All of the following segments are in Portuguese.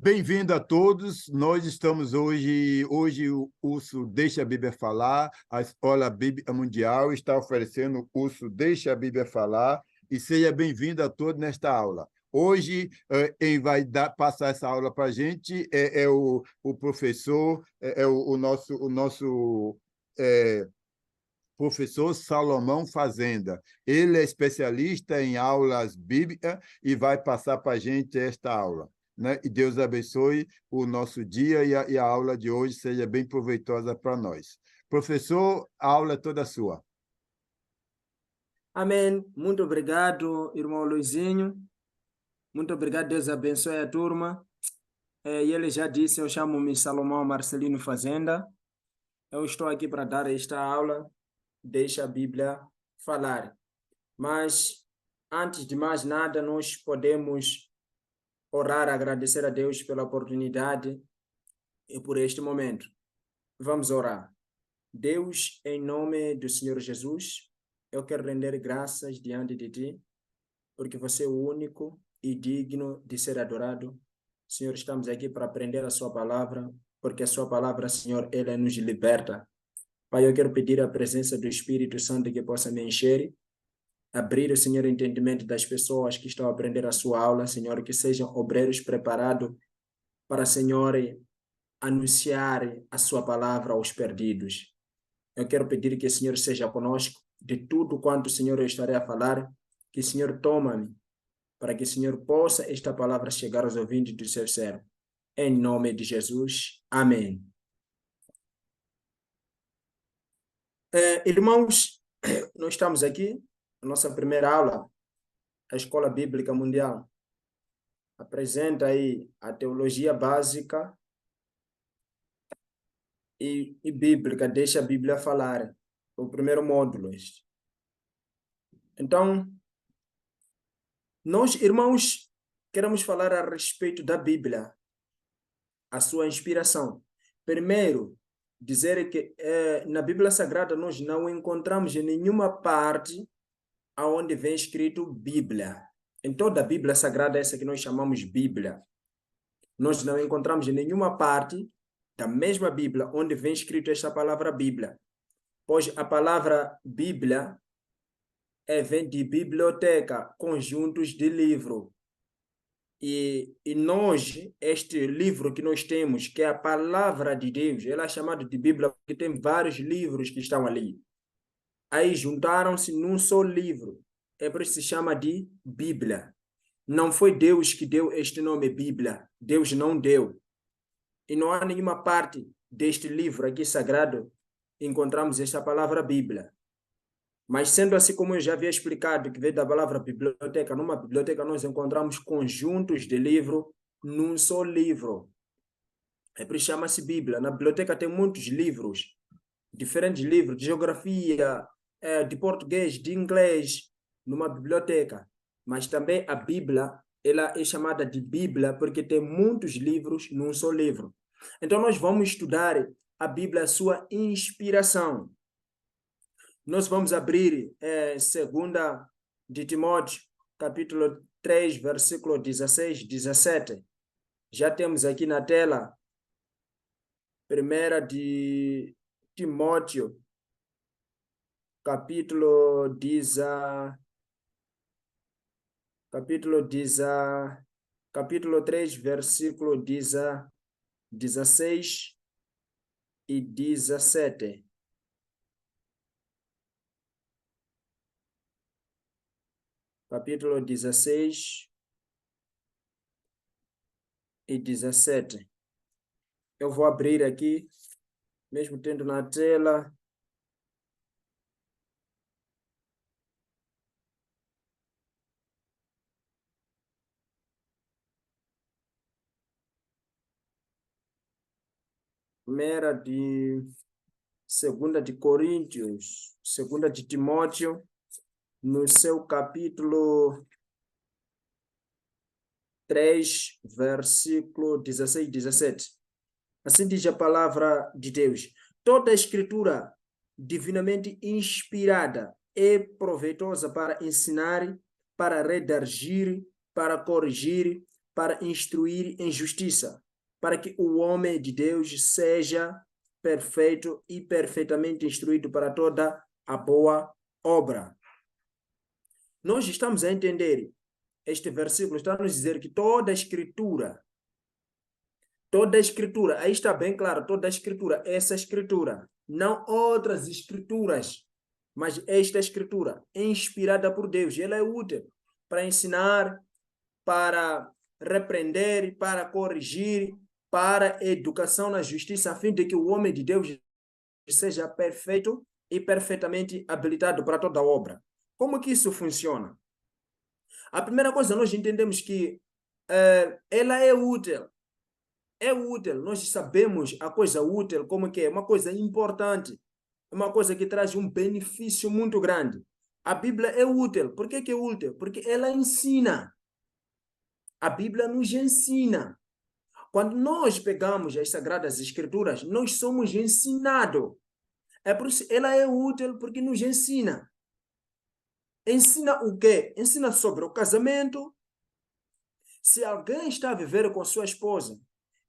Bem-vindo a todos. Nós estamos hoje o curso Deixa a Bíblia Falar. A Escola Bíblica Mundial está oferecendo o curso Deixa a Bíblia Falar e seja bem-vindo a todos nesta aula. Hoje, quem vai passar essa aula para a gente é o professor, o nosso professor Salomão Fazenda. Ele é especialista em aulas bíblicas e vai passar para a gente esta aula. Né? E Deus abençoe o nosso dia e a aula de hoje seja bem proveitosa para nós. Professor, a aula é toda sua. Amém. Muito obrigado, irmão Luizinho. Muito obrigado, Deus abençoe a turma. E ele já disse, eu chamo-me Salomão Marcelino Fazenda. Eu estou aqui para dar esta aula, Deixa a Bíblia Falar. Mas, antes de mais nada, nós podemos orar, agradecer a Deus pela oportunidade e por este momento. Vamos orar. Deus, em nome do Senhor Jesus, eu quero render graças diante de Ti, porque você é o único e digno de ser adorado. Senhor, estamos aqui para aprender a sua palavra, porque a sua palavra, Senhor, ela nos liberta. Pai, eu quero pedir a presença do Espírito Santo que possa me encher, abrir, Senhor, o entendimento das pessoas que estão a aprender a sua aula, Senhor, que sejam obreiros preparados para, Senhor, anunciar a sua palavra aos perdidos. Eu quero pedir que o Senhor seja conosco, de tudo quanto, Senhor, eu estarei a falar, que o Senhor toma-me, para que o Senhor possa esta palavra chegar aos ouvintes do seu servo. Em nome de Jesus. Amém. Irmãos, nós estamos aqui, na nossa primeira aula, a Escola Bíblica Mundial. Apresenta aí a teologia básica e bíblica, deixa a Bíblia falar. O primeiro módulo. Então, nós, irmãos, queremos falar a respeito da Bíblia, a sua inspiração. Primeiro, dizer que na Bíblia Sagrada nós não encontramos em nenhuma parte onde vem escrito Bíblia. Em toda a Bíblia Sagrada, essa que nós chamamos Bíblia, nós não encontramos em nenhuma parte da mesma Bíblia onde vem escrito esta palavra Bíblia. Pois a palavra Bíblia vem de biblioteca, conjuntos de livro. E nós, este livro que nós temos, que é a palavra de Deus, ela é chamada de Bíblia porque tem vários livros que estão ali. Aí juntaram-se num só livro. É por isso que se chama de Bíblia. Não foi Deus que deu este nome Bíblia. Deus não deu. E não há nenhuma parte deste livro aqui sagrado encontramos esta palavra Bíblia. Mas sendo assim como eu já havia explicado, que veio da palavra biblioteca, numa biblioteca nós encontramos conjuntos de livros num só livro. É por isso que chama-se Bíblia. Na biblioteca tem muitos livros, diferentes livros de geografia, de português, de inglês, numa biblioteca. Mas também a Bíblia, ela é chamada de Bíblia porque tem muitos livros num só livro. Então nós vamos estudar a Bíblia, a sua inspiração. Nós vamos abrir 2 de Timóteo, capítulo 3, versículo 16, 17. Já temos aqui na tela 1 de Timóteo, capítulo 3, versículo 16 e 17. Capítulo 16 e 17. Eu vou abrir aqui, mesmo tendo na tela. Primeira de 2 de Coríntios, 2 de Timóteo, no seu capítulo 3, versículo 16 e 17. Assim diz a palavra de Deus. Toda a escritura divinamente inspirada é proveitosa para ensinar, para redarguir, para corrigir, para instruir em justiça, para que o homem de Deus seja perfeito e perfeitamente instruído para toda a boa obra. Nós estamos a entender, este versículo está a nos dizer que toda a escritura, aí está bem claro, toda a escritura, essa escritura, não outras escrituras, mas esta escritura é inspirada por Deus, ela é útil para ensinar, para repreender, para corrigir, para educação na justiça, a fim de que o homem de Deus seja perfeito e perfeitamente habilitado para toda obra. Como que isso funciona? A primeira coisa, nós entendemos que ela é útil. É útil, nós sabemos a coisa útil como que é, uma coisa importante, uma coisa que traz um benefício muito grande. A Bíblia é útil. Por que é útil? Porque ela ensina. A Bíblia nos ensina. Quando nós pegamos as Sagradas Escrituras, nós somos ensinados. É por isso ela é útil porque nos ensina. Ensina o quê? Ensina sobre o casamento. Se alguém está a viver com sua esposa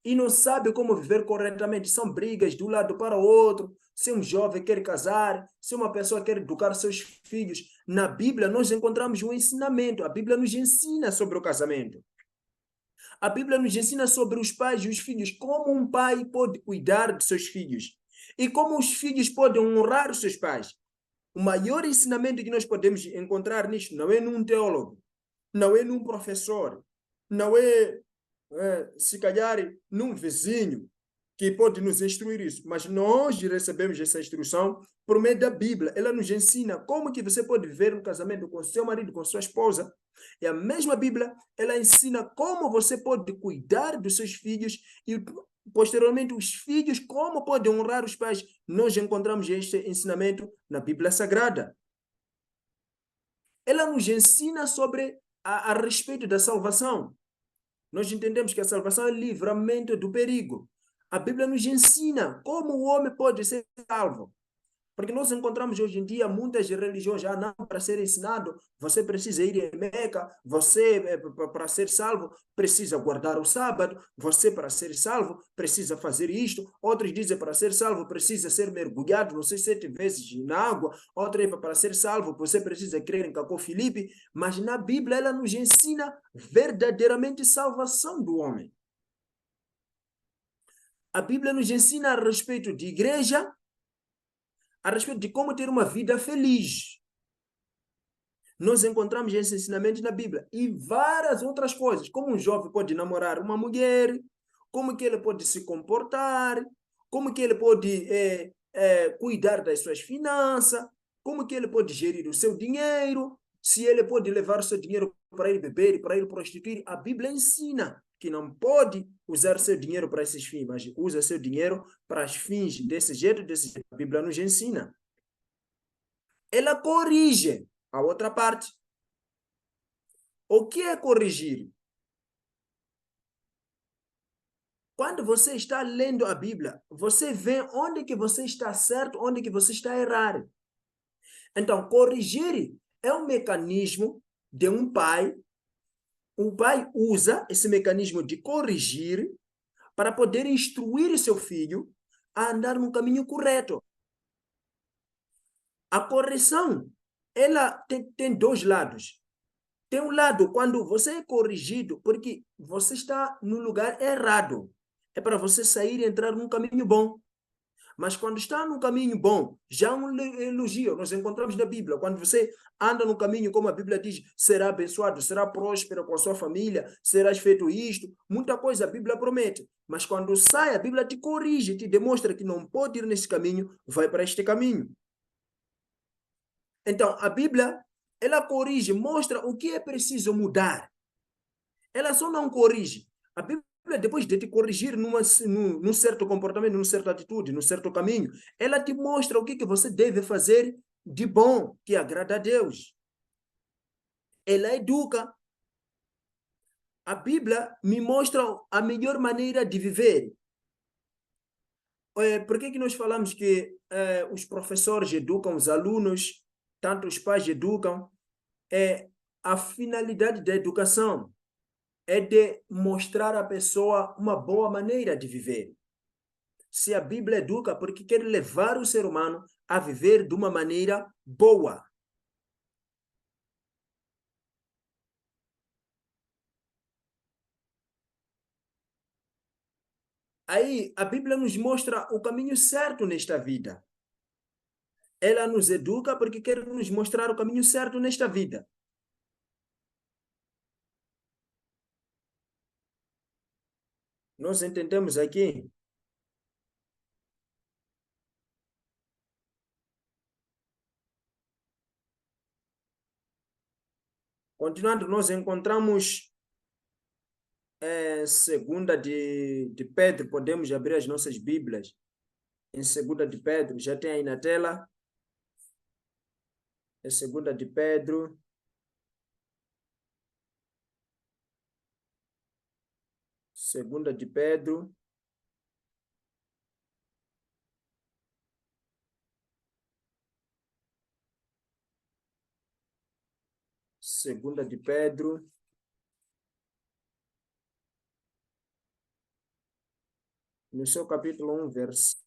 e não sabe como viver corretamente, são brigas de um lado para o outro. Se um jovem quer casar, se uma pessoa quer educar seus filhos, na Bíblia nós encontramos um ensinamento. A Bíblia nos ensina sobre o casamento. A Bíblia nos ensina sobre os pais e os filhos, como um pai pode cuidar de seus filhos e como os filhos podem honrar os seus pais. O maior ensinamento que nós podemos encontrar nisto não é num teólogo, não é num professor, não é, se calhar, num vizinho que pode nos instruir isso, mas nós recebemos essa instrução por meio da Bíblia. Ela nos ensina como que você pode viver um casamento com seu marido, com sua esposa. E a mesma Bíblia, ela ensina como você pode cuidar dos seus filhos e, posteriormente, os filhos, como podem honrar os pais. Nós encontramos este ensinamento na Bíblia Sagrada. Ela nos ensina sobre a respeito da salvação. Nós entendemos que a salvação é livramento do perigo. A Bíblia nos ensina como o homem pode ser salvo. Porque nós encontramos hoje em dia muitas religiões, já não, para ser ensinado, você precisa ir em Meca, você, para ser salvo, precisa guardar o sábado, você, para ser salvo, precisa fazer isto. Outros dizem, para ser salvo, precisa ser mergulhado, não sei, 7 vezes na água. Outros, para ser salvo, você precisa crer em Cacó Filipe. Mas na Bíblia, ela nos ensina verdadeiramente salvação do homem. A Bíblia nos ensina a respeito de igreja, a respeito de como ter uma vida feliz. Nós encontramos esse ensinamento na Bíblia e várias outras coisas, como um jovem pode namorar uma mulher, como que ele pode se comportar, como que ele pode cuidar das suas finanças, como que ele pode gerir o seu dinheiro, se ele pode levar o seu dinheiro para ele beber, para ele prostituir. A Bíblia ensina que não pode usar seu dinheiro para esses fins, mas usa seu dinheiro para os fins desse jeito. A Bíblia nos ensina. Ela corrige a outra parte. O que é corrigir? Quando você está lendo a Bíblia, você vê onde que você está certo, onde que você está errado. Então, corrigir é um mecanismo de um pai. O pai usa esse mecanismo de corrigir para poder instruir seu filho a andar no caminho correto. A correção, ela tem dois lados. Tem um lado quando você é corrigido porque você está no lugar errado. É para você sair e entrar num caminho bom. Mas quando está num caminho bom, já um elogio, nós encontramos na Bíblia, quando você anda no caminho, como a Bíblia diz, será abençoado, será próspero com a sua família, serás feito isto, muita coisa a Bíblia promete. Mas quando sai, a Bíblia te corrige, te demonstra que não pode ir nesse caminho, vai para este caminho. Então, a Bíblia, ela corrige, mostra o que é preciso mudar. Ela só não corrige. A Bíblia, depois de te corrigir num certo comportamento, numa certa atitude, num certo caminho, ela te mostra o que você deve fazer de bom, que agrada a Deus. Ela educa. A Bíblia me mostra a melhor maneira de viver. Por que nós falamos que os professores educam os alunos, tanto os pais educam? É a finalidade da educação. é de mostrar à pessoa uma boa maneira de viver. Se a Bíblia educa, porque quer levar o ser humano a viver de uma maneira boa. Aí a Bíblia nos mostra o caminho certo nesta vida. Ela nos educa porque quer nos mostrar o caminho certo nesta vida. Nós entendemos aqui? Continuando, nós encontramos segunda de Pedro, podemos abrir as nossas Bíblias. Em segunda de Pedro, já tem aí na tela. É segunda de Pedro. Segunda de Pedro. Segunda de Pedro. No seu capítulo 1, verso.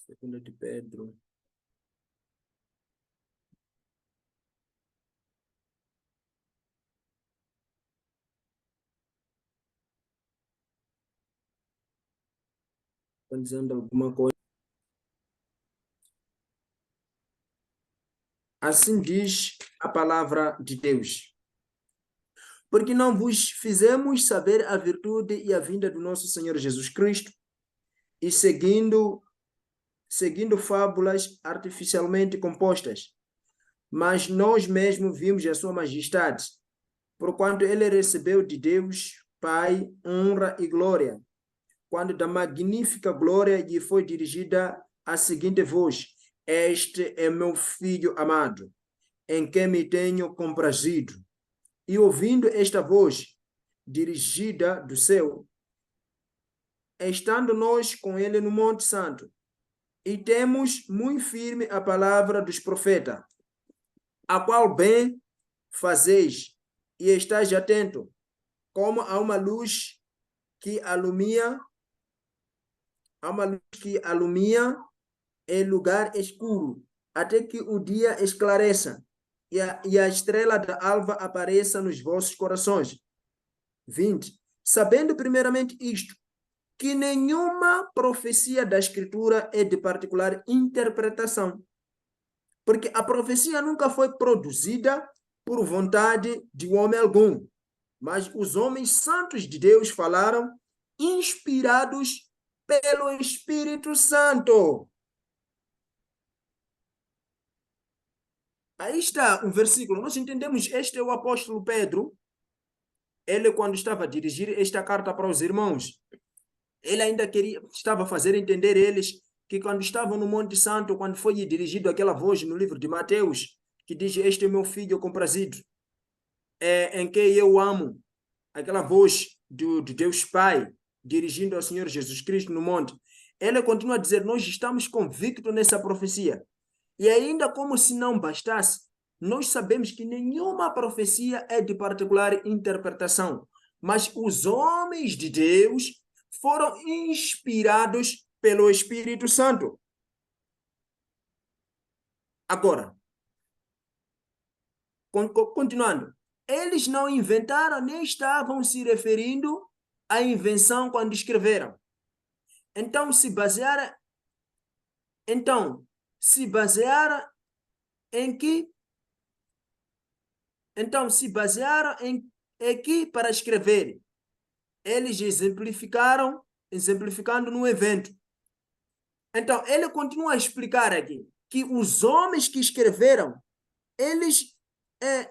Segunda de Pedro. Está dizendo alguma coisa. Assim diz a palavra de Deus. Porque não vos fizemos saber a virtude e a vinda do nosso Senhor Jesus Cristo, e seguindo fábulas artificialmente compostas, mas nós mesmos vimos a sua majestade, porquanto ele recebeu de Deus Pai honra e glória, quando da magnífica glória lhe foi dirigida a seguinte voz: Este é meu filho amado, em quem me tenho comprazido. E ouvindo esta voz dirigida do céu, estando nós com ele no Monte Santo, e temos muito firme a palavra dos profetas, a qual bem fazeis, e estáis atento, como a uma luz que alumia, em lugar escuro, até que o dia esclareça e a estrela da alva apareça nos vossos corações. 20. Sabendo primeiramente isto, que nenhuma profecia da Escritura é de particular interpretação, porque a profecia nunca foi produzida por vontade de homem algum, mas os homens santos de Deus falaram inspirados pelo Espírito Santo. Aí está um versículo. Nós entendemos, este é o apóstolo Pedro. Ele, quando estava a dirigir esta carta para os irmãos, ele ainda estava a fazer entender eles que quando estavam no Monte Santo, quando foi dirigido aquela voz no livro de Mateus, que diz: Este é meu filho comprazido, em quem eu amo, aquela voz de Deus Pai, dirigindo ao Senhor Jesus Cristo no monte. Ele continua a dizer: Nós estamos convictos nessa profecia. E ainda como se não bastasse, nós sabemos que nenhuma profecia é de particular interpretação, mas os homens de Deus foram inspirados pelo Espírito Santo. Agora, Continuando. Eles não inventaram nem estavam se referindo à invenção quando escreveram. Então, se basearam em que? Então, se basearam em que para escrever? Eles exemplificando no evento. Então, ele continua a explicar aqui que os homens que escreveram, eles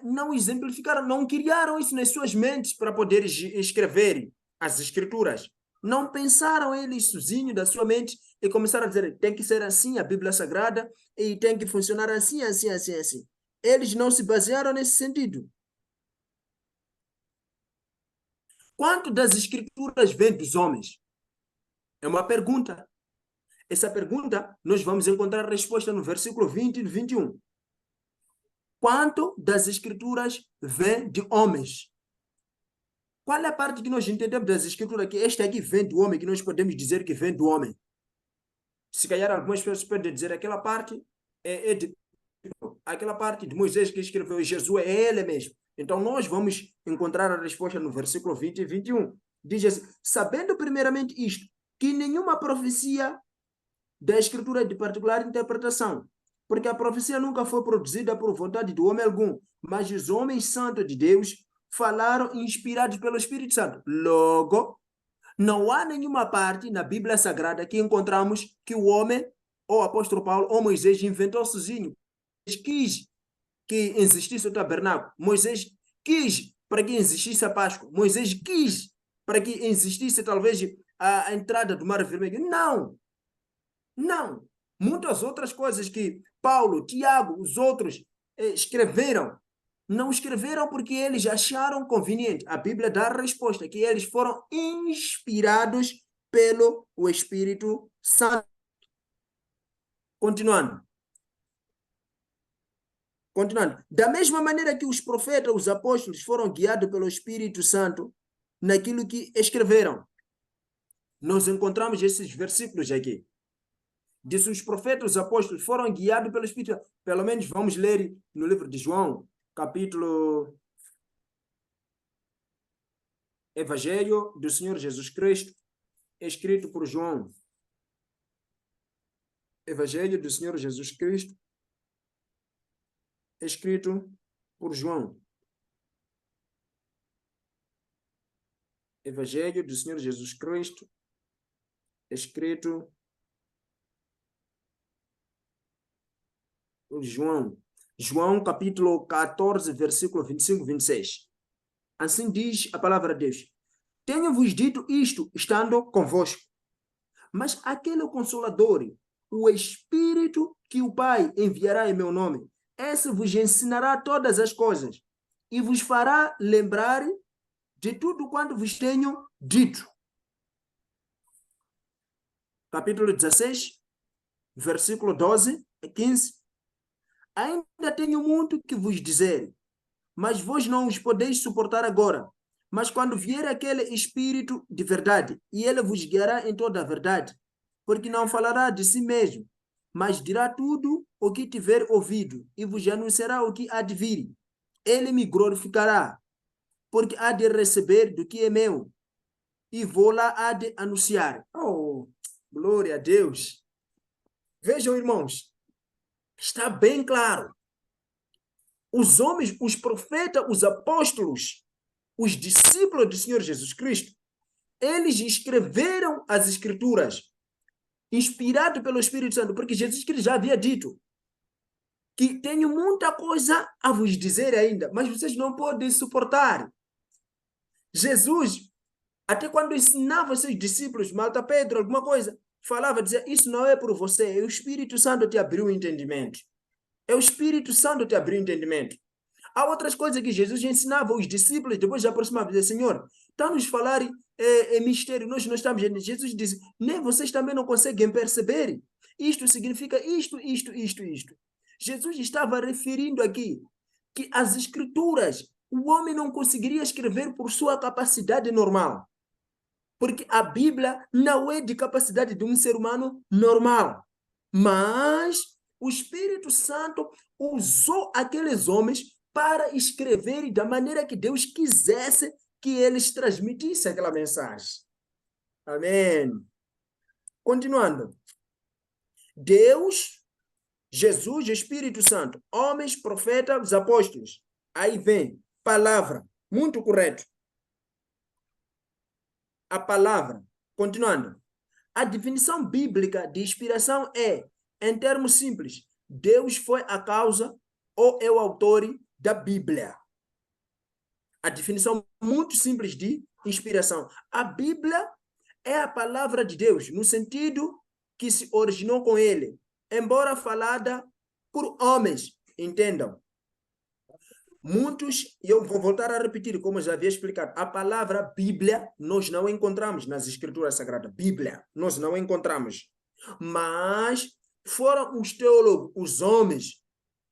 não exemplificaram, não criaram isso nas suas mentes para poder escrever as escrituras. Não pensaram eles sozinhos da sua mente e começaram a dizer, tem que ser assim a Bíblia Sagrada e tem que funcionar assim, assim, assim, assim. Eles não se basearam nesse sentido. Quanto das escrituras vem dos homens? É uma pergunta. Essa pergunta, nós vamos encontrar a resposta no versículo 20 e 21. Quanto das escrituras vem de homens? Qual é a parte que nós entendemos das escrituras que esta aqui vem do homem, que nós podemos dizer que vem do homem? Se calhar algumas pessoas podem dizer aquela parte aquela parte de Moisés que escreveu Jesus é ele mesmo. Então nós vamos encontrar a resposta no versículo 20 e 21. Diz assim, sabendo primeiramente isto, que nenhuma profecia da escritura é de particular interpretação, porque a profecia nunca foi produzida por vontade do homem algum, mas os homens santos de Deus falaram inspirados pelo Espírito Santo. Logo, não há nenhuma parte na Bíblia Sagrada que encontramos que o homem, ou o apóstolo Paulo, ou Moisés inventou sozinho. Quis que existisse o tabernáculo. Moisés quis para que existisse a Páscoa. Moisés quis para que existisse talvez a entrada do Mar Vermelho. Não. Não. Muitas outras coisas que Paulo, Tiago, os outros escreveram, não escreveram porque eles acharam conveniente. A Bíblia dá a resposta que eles foram inspirados pelo Espírito Santo. Continuando. Da mesma maneira que os profetas, os apóstolos foram guiados pelo Espírito Santo naquilo que escreveram. Nós encontramos esses versículos aqui. Diz os profetas, os apóstolos foram guiados pelo Espírito Santo. Pelo menos vamos ler no livro de João, capítulo Evangelho do Senhor Jesus Cristo, escrito por João. Evangelho do Senhor Jesus Cristo, escrito por João. Evangelho do Senhor Jesus Cristo, escrito por João. João, capítulo 14, versículo 25 e 26. Assim diz a palavra de Deus. Tenho-vos dito isto, estando convosco. Mas aquele Consolador, o Espírito que o Pai enviará em meu nome, esse vos ensinará todas as coisas e vos fará lembrar de tudo quanto vos tenho dito. Capítulo 16, versículo 12 e 15. Ainda tenho muito que vos dizer, mas vós não os podeis suportar agora. Mas quando vier aquele Espírito de verdade, e ele vos guiará em toda a verdade, porque não falará de si mesmo, mas dirá tudo o que tiver ouvido, e vos anunciará o que há de vir. Ele me glorificará, porque há de receber do que é meu, e vou lá há de anunciar. Oh, glória a Deus! Vejam, irmãos, está bem claro. Os homens, os profetas, os apóstolos, os discípulos do Senhor Jesus Cristo, eles escreveram as Escrituras, inspirado pelo Espírito Santo, porque Jesus Cristo já havia dito que tenho muita coisa a vos dizer ainda, mas vocês não podem suportar. Jesus, até quando ensinava seus discípulos, Malta Pedro, alguma coisa, falava, dizia, isso não é por você, é o Espírito Santo te abriu o entendimento. É o Espírito Santo te abriu o entendimento. Há outras coisas que Jesus ensinava aos discípulos, depois de aproximar, dizia, Senhor, está-nos falar mistério, nós não estamos... Jesus disse, nem vocês também não conseguem perceber. Isto significa isto. Jesus estava referindo aqui que as Escrituras, o homem não conseguiria escrever por sua capacidade normal. Porque a Bíblia não é de capacidade de um ser humano normal. Mas o Espírito Santo usou aqueles homens para escrever da maneira que Deus quisesse que eles transmitissem aquela mensagem. Amém. Continuando. Deus, Jesus, Espírito Santo, homens, profetas, apóstolos. Aí vem palavra, muito correto. A palavra. Continuando. A definição bíblica de inspiração é, em termos simples, Deus foi a causa ou é o autor da Bíblia. A definição muito simples de inspiração. A Bíblia é a palavra de Deus, no sentido que se originou com ele, embora falada por homens, entendam. Muitos, e eu vou voltar a repetir, como eu já havia explicado, a palavra Bíblia nós não encontramos nas Escrituras Sagradas. Bíblia, nós não encontramos. Mas foram os teólogos, os homens,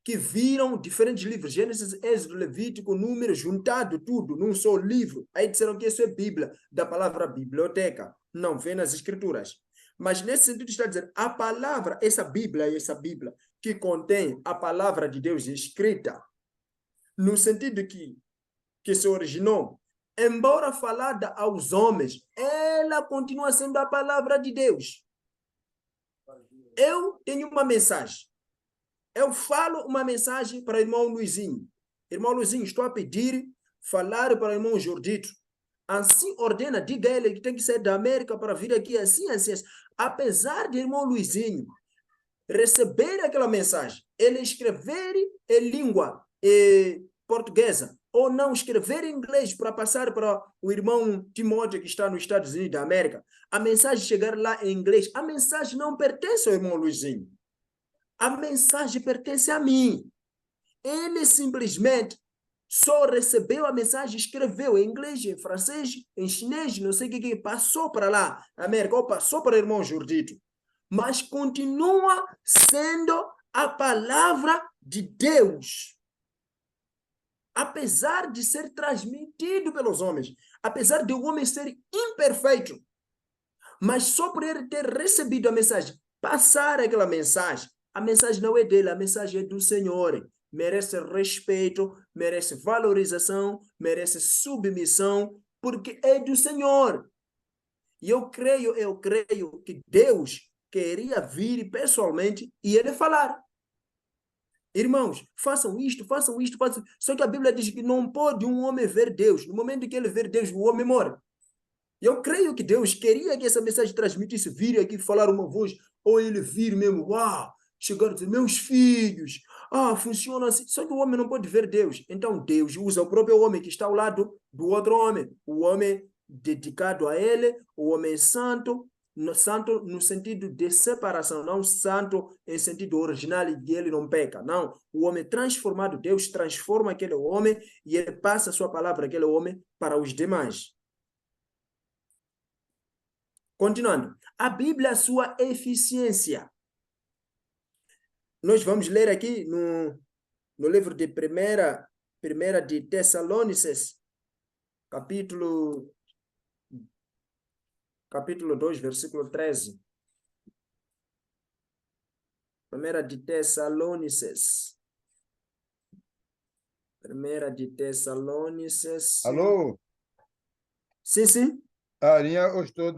que viram diferentes livros, Gênesis, Êxodo, Levítico, Números, juntado tudo num só livro. Aí disseram que isso é Bíblia, da palavra biblioteca. Não vem nas Escrituras. Mas nesse sentido está a dizer, a palavra, essa Bíblia, que contém a palavra de Deus escrita, no sentido que se originou, embora falada aos homens, ela continua sendo a palavra de Deus. Eu tenho uma mensagem. Eu falo uma mensagem para o irmão Luizinho. Irmão Luizinho, estou a pedir falar para o irmão Jordito. Assim ordena, diga a ele que tem que sair da América para vir aqui assim, assim, assim. Apesar de irmão Luizinho receber aquela mensagem, ele escrever em língua portuguesa, ou não escrever em inglês para passar para o irmão Timóteo que está nos Estados Unidos da América, a mensagem chegar lá em inglês, a mensagem não pertence ao irmão Luizinho. A mensagem pertence a mim. Ele simplesmente só recebeu a mensagem, escreveu em inglês, em francês, em chinês, não sei o que, passou para lá, América, ou passou para o irmão Jordito. Mas continua sendo a palavra de Deus. Apesar de ser transmitido pelos homens, apesar de o homem ser imperfeito, mas só por ele ter recebido a mensagem, passar aquela mensagem, a mensagem não é dele, a mensagem é do Senhor. Merece respeito, merece valorização, merece submissão, porque é do Senhor. E eu creio que Deus queria vir pessoalmente e ele falar. Irmãos, façam isto, façam isto, façam. Só que a Bíblia diz que não pode um homem ver Deus. No momento que ele ver Deus, o homem morre. Eu creio que Deus queria que essa mensagem transmitisse, vir aqui falar uma voz, ou ele vir mesmo, uau, chegar a dizer, meus filhos, funciona assim. Só que o homem não pode ver Deus. Então Deus usa o próprio homem que está ao lado do outro homem, o homem dedicado a ele, o homem santo no sentido de separação, não santo em sentido original e que ele não peca, não. O homem transformado, Deus transforma aquele homem e ele passa a sua palavra àquele homem para os demais. Continuando, a Bíblia, a sua eficiência. Nós vamos ler aqui no livro de primeira de Tessalonicenses, capítulo 2, versículo 13. Primeira de Tessalonicenses. Alô? Sim, sim. Arinha, eu estou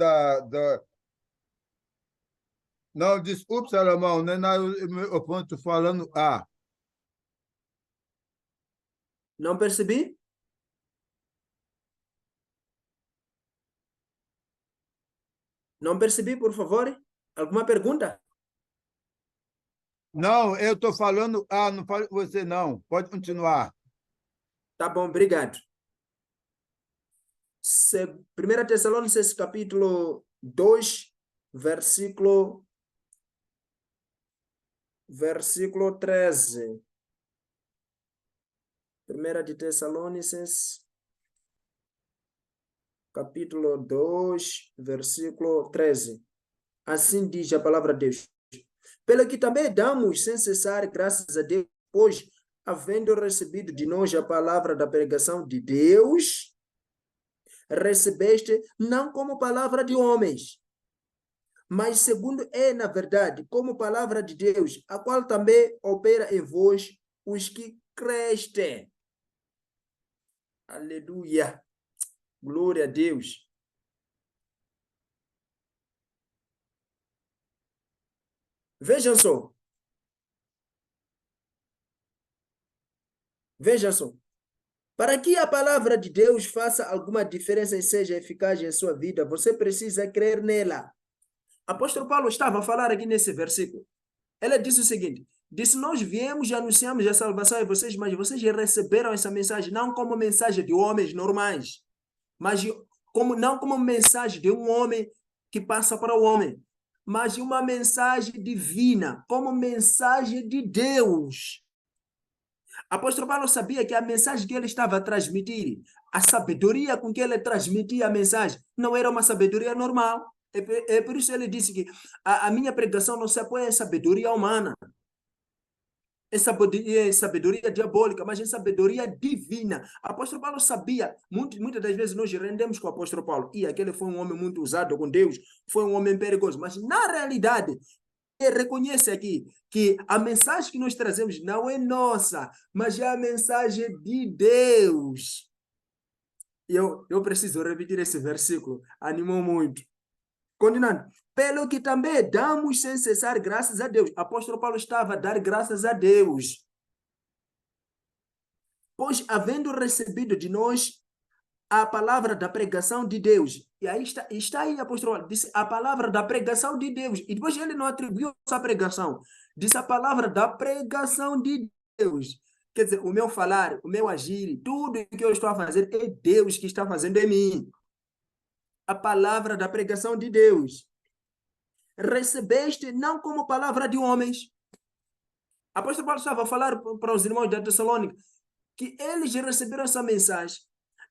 Não, desculpe, Salomão, não é nada, eu ponto falando A. Não percebi? Não percebi, por favor. Alguma pergunta? Não, eu estou falando A, não falo com você, não. Pode continuar. Tá bom, obrigado. 1 Tessalonicenses, capítulo 2, versículo 13. 1 de Tessalonicenses, capítulo 2, versículo 13. Assim diz a palavra de Deus. Pelo que também damos sem cessar graças a Deus, pois, havendo recebido de nós a palavra da pregação de Deus, recebeste não como palavra de homens, mas segundo é, na verdade, como palavra de Deus, a qual também opera em vós os que creste. Aleluia. Glória a Deus. Vejam só. Vejam só. Para que a palavra de Deus faça alguma diferença e seja eficaz em sua vida, você precisa crer nela. Apóstolo Paulo estava a falar aqui nesse versículo. Ele disse o seguinte: disse, nós viemos e anunciamos a salvação a vocês, mas vocês receberam essa mensagem não como mensagem de homens normais, mas não como mensagem de um homem que passa para o homem, mas uma mensagem divina, como mensagem de Deus. Apóstolo Paulo sabia que a mensagem que ele estava a transmitir, a sabedoria com que ele transmitia a mensagem, não era uma sabedoria normal. É por isso ele disse que a minha pregação não se apoia em sabedoria humana, é sabedoria diabólica, mas é sabedoria divina. Apóstolo Paulo sabia, muitas das vezes nós rendemos com o apóstolo Paulo, e aquele foi um homem muito usado com Deus, foi um homem perigoso, mas na realidade, reconhece aqui que a mensagem que nós trazemos não é nossa, mas é a mensagem de Deus. Eu preciso repetir esse versículo, animou muito. Continuando. Pelo que também damos sem cessar graças a Deus. Apóstolo Paulo estava a dar graças a Deus. Pois, havendo recebido de nós a palavra da pregação de Deus. E aí está aí, apóstolo Paulo, disse a palavra da pregação de Deus. E depois ele não atribuiu essa pregação. Disse a palavra da pregação de Deus. Quer dizer, o meu falar, o meu agir, tudo que eu estou a fazer é Deus que está fazendo em mim. A palavra da pregação de Deus. Recebeste não como palavra de homens. Apóstolo Paulo estava a falar para os irmãos da Tessalônica que eles receberam essa mensagem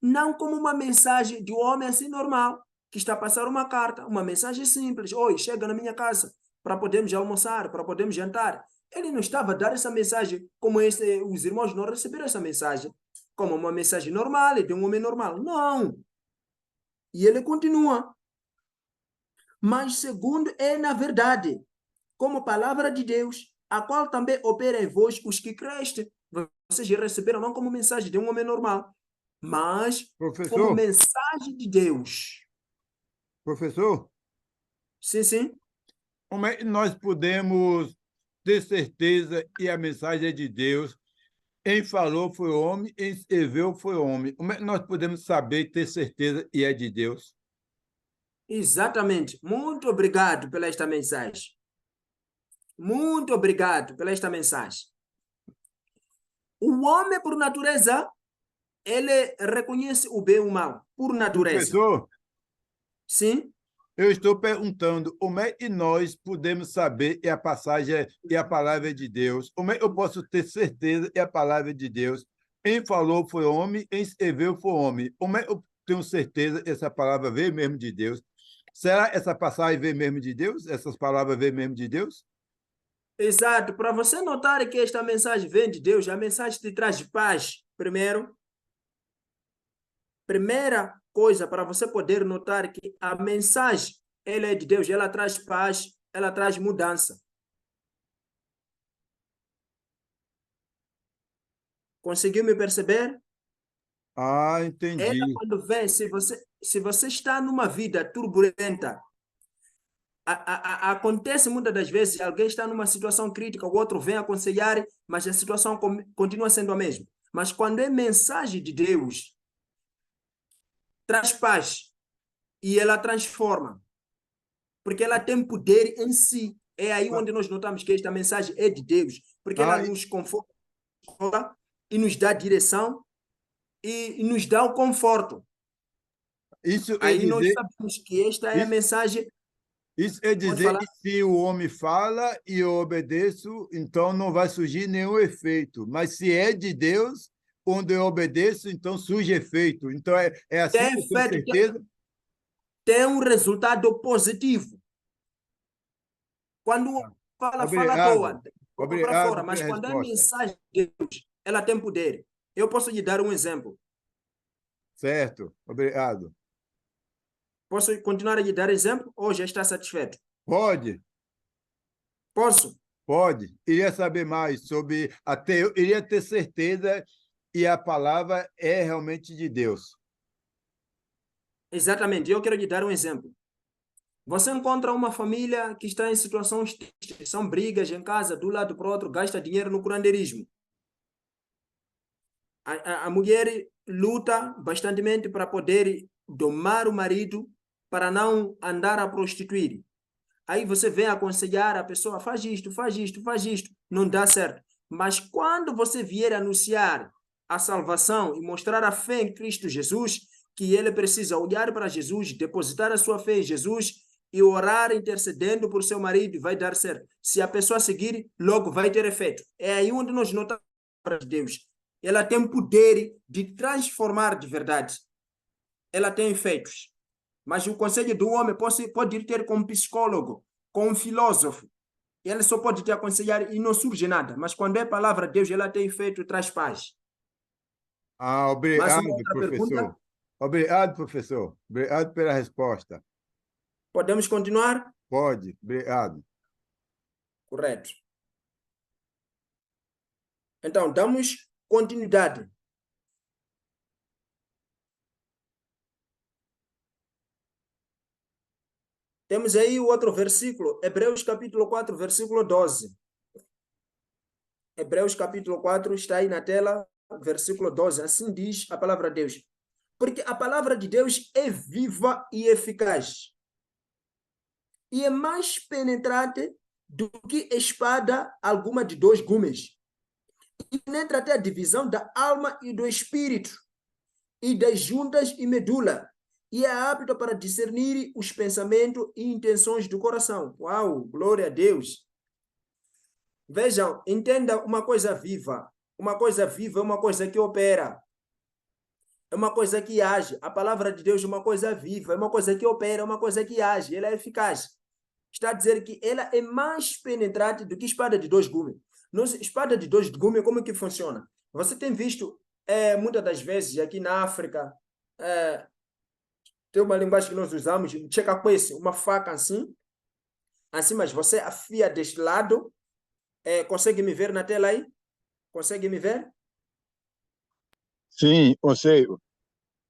não como uma mensagem de um homem assim normal, que está a passar uma carta, uma mensagem simples. Oi, chega na minha casa para podermos almoçar, para podermos jantar. Ele não estava a dar essa mensagem como os irmãos não receberam essa mensagem, como uma mensagem normal, de um homem normal. Não. E ele continua. Mas segundo é na verdade, como palavra de Deus, a qual também opera em vós os que creste. Vocês receberam não como mensagem de um homem normal, mas como Professor, mensagem de Deus. professor, Sim, sim. como é que nós podemos ter certeza que a mensagem é de Deus? Quem falou foi homem, quem escreveu foi homem. Como é que nós podemos saber e ter certeza que é de Deus? Exatamente. Muito obrigado pela esta mensagem. Muito obrigado pela esta mensagem. O homem, por natureza, ele reconhece o bem e o mal, por natureza. Professor, Sim? eu estou perguntando como é que nós podemos saber que a passagem e a palavra é de Deus? Como é que eu posso ter certeza que a palavra é de Deus? Quem falou foi homem, quem escreveu foi homem. Como é que eu tenho certeza que essa palavra veio mesmo de Deus? Será que essa passagem veio mesmo de Deus? Essas palavras veio mesmo de Deus? Exato. Para você notar que esta mensagem vem de Deus, a mensagem te traz paz, primeiro. Primeira coisa para você poder notar que a mensagem ela é de Deus, ela traz paz, ela traz mudança. Conseguiu me perceber? Ah, Ela entendi. quando vem, se você está numa vida turbulenta, acontece muitas das vezes, alguém está numa situação crítica, o outro vem aconselhar, mas a situação continua sendo a mesma. Mas quando é mensagem de Deus, traz paz e ela transforma, porque ela tem poder em si. É aí onde nós notamos que esta mensagem é de Deus, porque ela Ah, nos conforta e nos dá direção e nos dá o conforto. isso é Aí nós dizer, sabemos que esta é a isso, mensagem. isso é Pode dizer falar? que se o homem fala e eu obedeço, então não vai surgir nenhum efeito. Mas se é de Deus, quando eu obedeço, então surge efeito. Então é assim Tem que eu tenho efeito, certeza. tem um resultado positivo. Quando fala à Obrigado. toa, boca para fora, Obrigado mas pela quando é resposta. mensagem de Deus, ela tem poder. Eu posso lhe dar um exemplo. Certo, obrigado. Posso continuar a lhe dar exemplo ou já está satisfeito? Pode, Posso? pode. Iria saber mais sobre, até eu iria ter certeza e a palavra é realmente de Deus. Exatamente. Eu quero lhe dar um exemplo. Você encontra uma família que está em situações tristes, são brigas em casa, de um lado para o outro, gasta dinheiro no curandeirismo. A mulher luta bastantemente para poder domar o marido, para não andar a prostituir. Aí você vem aconselhar a pessoa, faz isto, faz isto, faz isto, não dá certo. Mas quando você vier anunciar a salvação e mostrar a fé em Cristo Jesus, que ele precisa olhar para Jesus, depositar a sua fé em Jesus e orar intercedendo por seu marido, vai dar certo. Se a pessoa seguir, logo vai ter efeito. É aí onde nós notamos para Deus. Ela tem poder de transformar de verdade. Ela tem efeitos. Mas o conselho do homem pode ir ter com um psicólogo, com um filósofo. Ele só pode te aconselhar e não surge nada. Mas quando é palavra de Deus, ela tem efeito e traz paz. Ah, Mais uma obrigado, outra pergunta? professor. Obrigado, professor. Obrigado pela resposta. Podemos continuar? Pode, obrigado. Correto. Então, damos continuidade. Temos aí o outro versículo, Hebreus capítulo 4, versículo 12. Hebreus capítulo 4 está aí na tela, versículo 12. Assim diz a palavra de Deus. Porque a palavra de Deus é viva e eficaz. E é mais penetrante do que espada alguma de dois gumes. E penetra até a divisão da alma e do espírito, e das juntas e medula. E é apto para discernir os pensamentos e intenções do coração. Uau, glória a Deus. Vejam, entenda uma coisa viva. Uma coisa viva é uma coisa que opera. É uma coisa que age. A palavra de Deus é uma coisa viva, é uma coisa que opera, é uma coisa que age, ela é eficaz. Está a dizer que ela é mais penetrante do que espada de dois gumes. Espada de dois gumes, como que funciona? Você tem visto, muitas das vezes, aqui na África, tem uma linguagem que nós usamos, checa com esse, uma faca assim, mas você afia deste lado, consegue me ver na tela aí? Consegue me ver? Sim, conselho.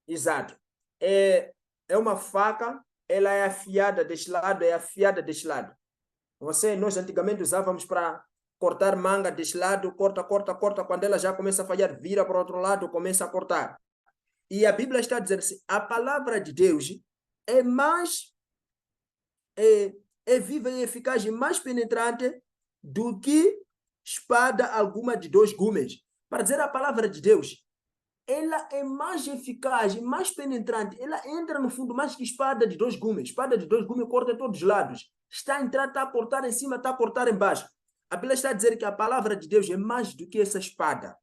Exato. É uma faca, ela é afiada deste lado, é afiada deste lado. Nós antigamente usávamos para cortar manga deste lado, corta, corta, corta. Quando ela já começa a falhar, vira para o outro lado, começa a cortar. E a Bíblia está dizendo assim, a palavra de Deus é mais, é viva e eficaz e mais penetrante do que espada alguma de dois gumes. Para dizer a palavra de Deus, ela é mais eficaz, mais penetrante, ela entra no fundo mais que espada de dois gumes. Espada de dois gumes corta todos os lados. Está a entrar, está a cortar em cima, está a cortar embaixo. A Bíblia está a dizer que a palavra de Deus é mais do que essa espada.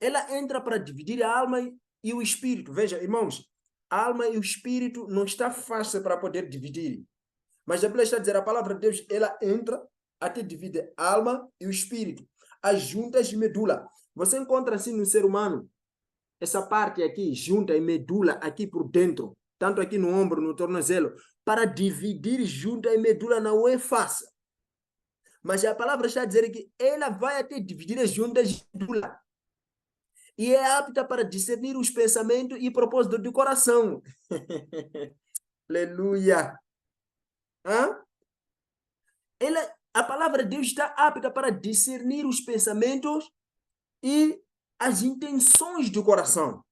Ela entra para dividir a alma e o espírito. Veja, irmãos, a alma e o espírito não está fácil para poder dividir. Mas a Bíblia está a dizer, a palavra de Deus, ela entra até dividir a alma e o espírito. As juntas e medula. Você encontra assim no ser humano, essa parte aqui, junta e medula aqui por dentro, tanto aqui no ombro, no tornozelo, para dividir junta e medula não é fácil. Mas a palavra está a dizer que ela vai até dividir as juntas e medula. E é apta para discernir os pensamentos e propósitos do coração. Aleluia. Hã? A palavra de Deus está apta para discernir os pensamentos e as intenções do coração.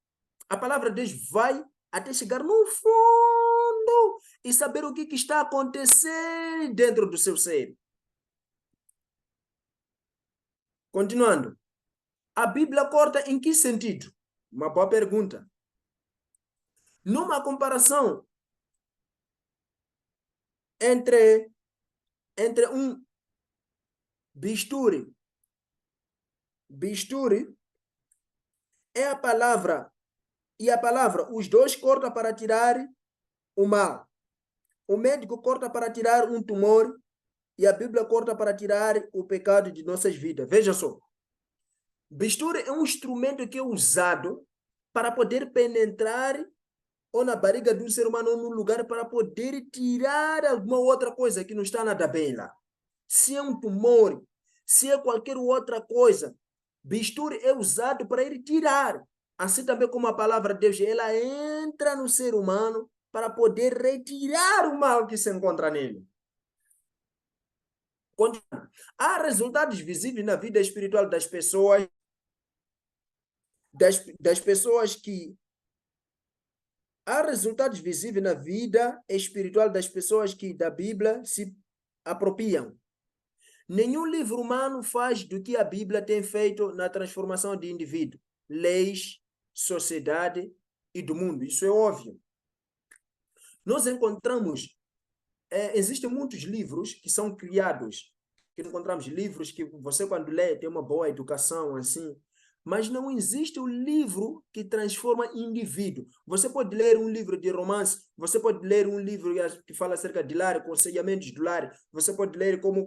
A palavra de Deus vai até chegar no fundo e saber o que está acontecendo dentro do seu ser. Continuando. A Bíblia corta em que sentido? Uma boa pergunta. Numa comparação entre um bisturi. Bisturi é a palavra e a palavra, os dois cortam para tirar o mal. O médico corta para tirar um tumor e a Bíblia corta para tirar o pecado de nossas vidas. Veja só. Bisturi é um instrumento que é usado para poder penetrar ou na barriga do ser humano ou no lugar para poder tirar alguma outra coisa que não está nada bem lá. Se é um tumor, se é qualquer outra coisa, Bisturi é usado para ele tirar. Assim também como a palavra de Deus, ela entra no ser humano para poder retirar o mal que se encontra nele. Há resultados visíveis na vida espiritual das pessoas, das pessoas que... Há resultados visíveis na vida espiritual das pessoas que da Bíblia se apropriam. Nenhum livro humano faz do que a Bíblia tem feito na transformação de indivíduo, leis, sociedade e do mundo. Isso é óbvio. Nós encontramos, existem muitos livros que são criados, que encontramos livros que você quando lê tem uma boa educação, assim, mas não existe um livro que transforma indivíduo. Você pode ler um livro de romance, você pode ler um livro que fala acerca de lar, aconselhamentos do lar, você pode ler como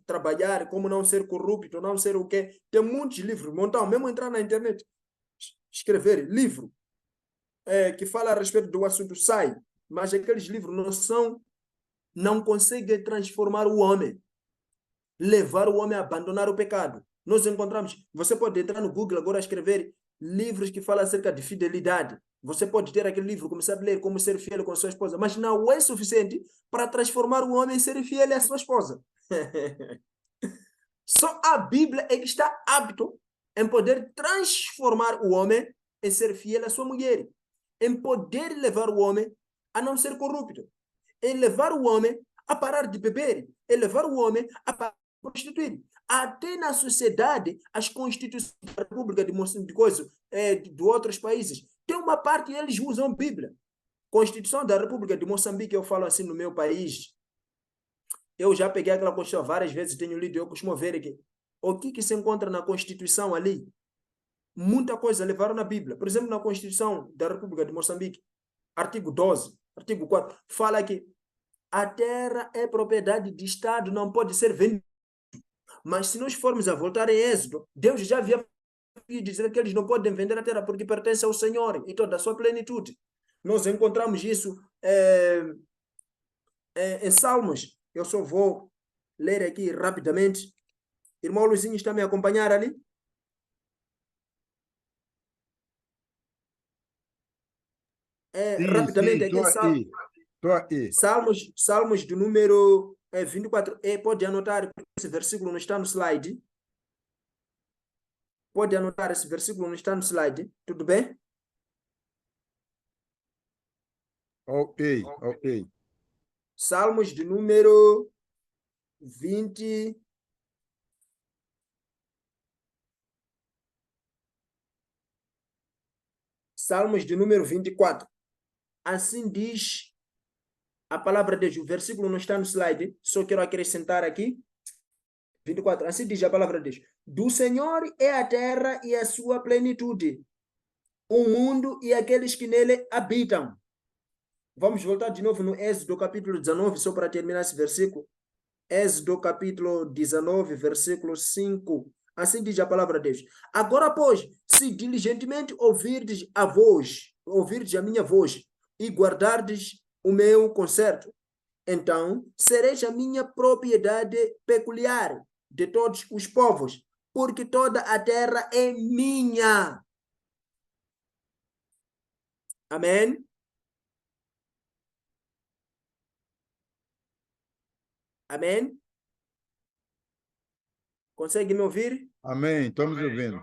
trabalhar, como não ser corrupto, não ser o quê. Tem muitos livros, montão, mesmo entrar na internet, escrever livro que fala a respeito do assunto sai, mas aqueles livros não conseguem transformar o homem, levar o homem a abandonar o pecado. Nós encontramos, você pode entrar no Google agora escrever livros que falam acerca de fidelidade. Você pode ter aquele livro, começar a ler como ser fiel com a sua esposa, mas não é suficiente para transformar o homem em ser fiel à sua esposa. Só a Bíblia é que está apto em poder transformar o homem em ser fiel à sua mulher, em poder levar o homem a não ser corrupto, em levar o homem a parar de beber, em levar o homem a parar de prostituir. Até na sociedade, as constituições da República de outros países, tem uma parte que eles usam a Bíblia. Constituição da República de Moçambique, eu falo assim no meu país, eu já peguei aquela Constituição várias vezes, tenho lido, eu costumo ver aqui. O que se encontra na Constituição ali? Muita coisa levaram na Bíblia. Por exemplo, na Constituição da República de Moçambique, artigo 12, artigo 4, fala que a terra é propriedade de Estado, não pode ser vendida. Mas se nós formos a voltar em Êxodo, Deus já havia dizer que eles não podem vender a terra porque pertence ao Senhor e toda a sua plenitude. Nós encontramos isso em Salmos. Eu só vou ler aqui rapidamente. Irmão Luizinho está me acompanhar ali? Sim, Rapidamente aqui estou aqui. Salmos do número 24. Pode anotar, esse versículo não está no slide. Pode anotar, esse versículo não está no slide. Tudo bem? Ok, ok. Salmos do número 20. Salmos do número 24. Assim diz a palavra de Deus. O versículo não está no slide, só quero acrescentar aqui. 24. Assim diz a palavra de Deus. Do Senhor é a terra e a sua plenitude, o mundo e aqueles que nele habitam. Vamos voltar de novo no Êxodo capítulo 19, só para terminar esse versículo. Êxodo capítulo 19, versículo 5. Assim diz a palavra de Deus. Agora, pois, se diligentemente ouvirdes a minha voz, e guardardes o meu concerto, então sereis a minha propriedade peculiar de todos os povos, porque toda a terra é minha. Amém? Amém? Consegue me ouvir? Amém, estamos ouvindo.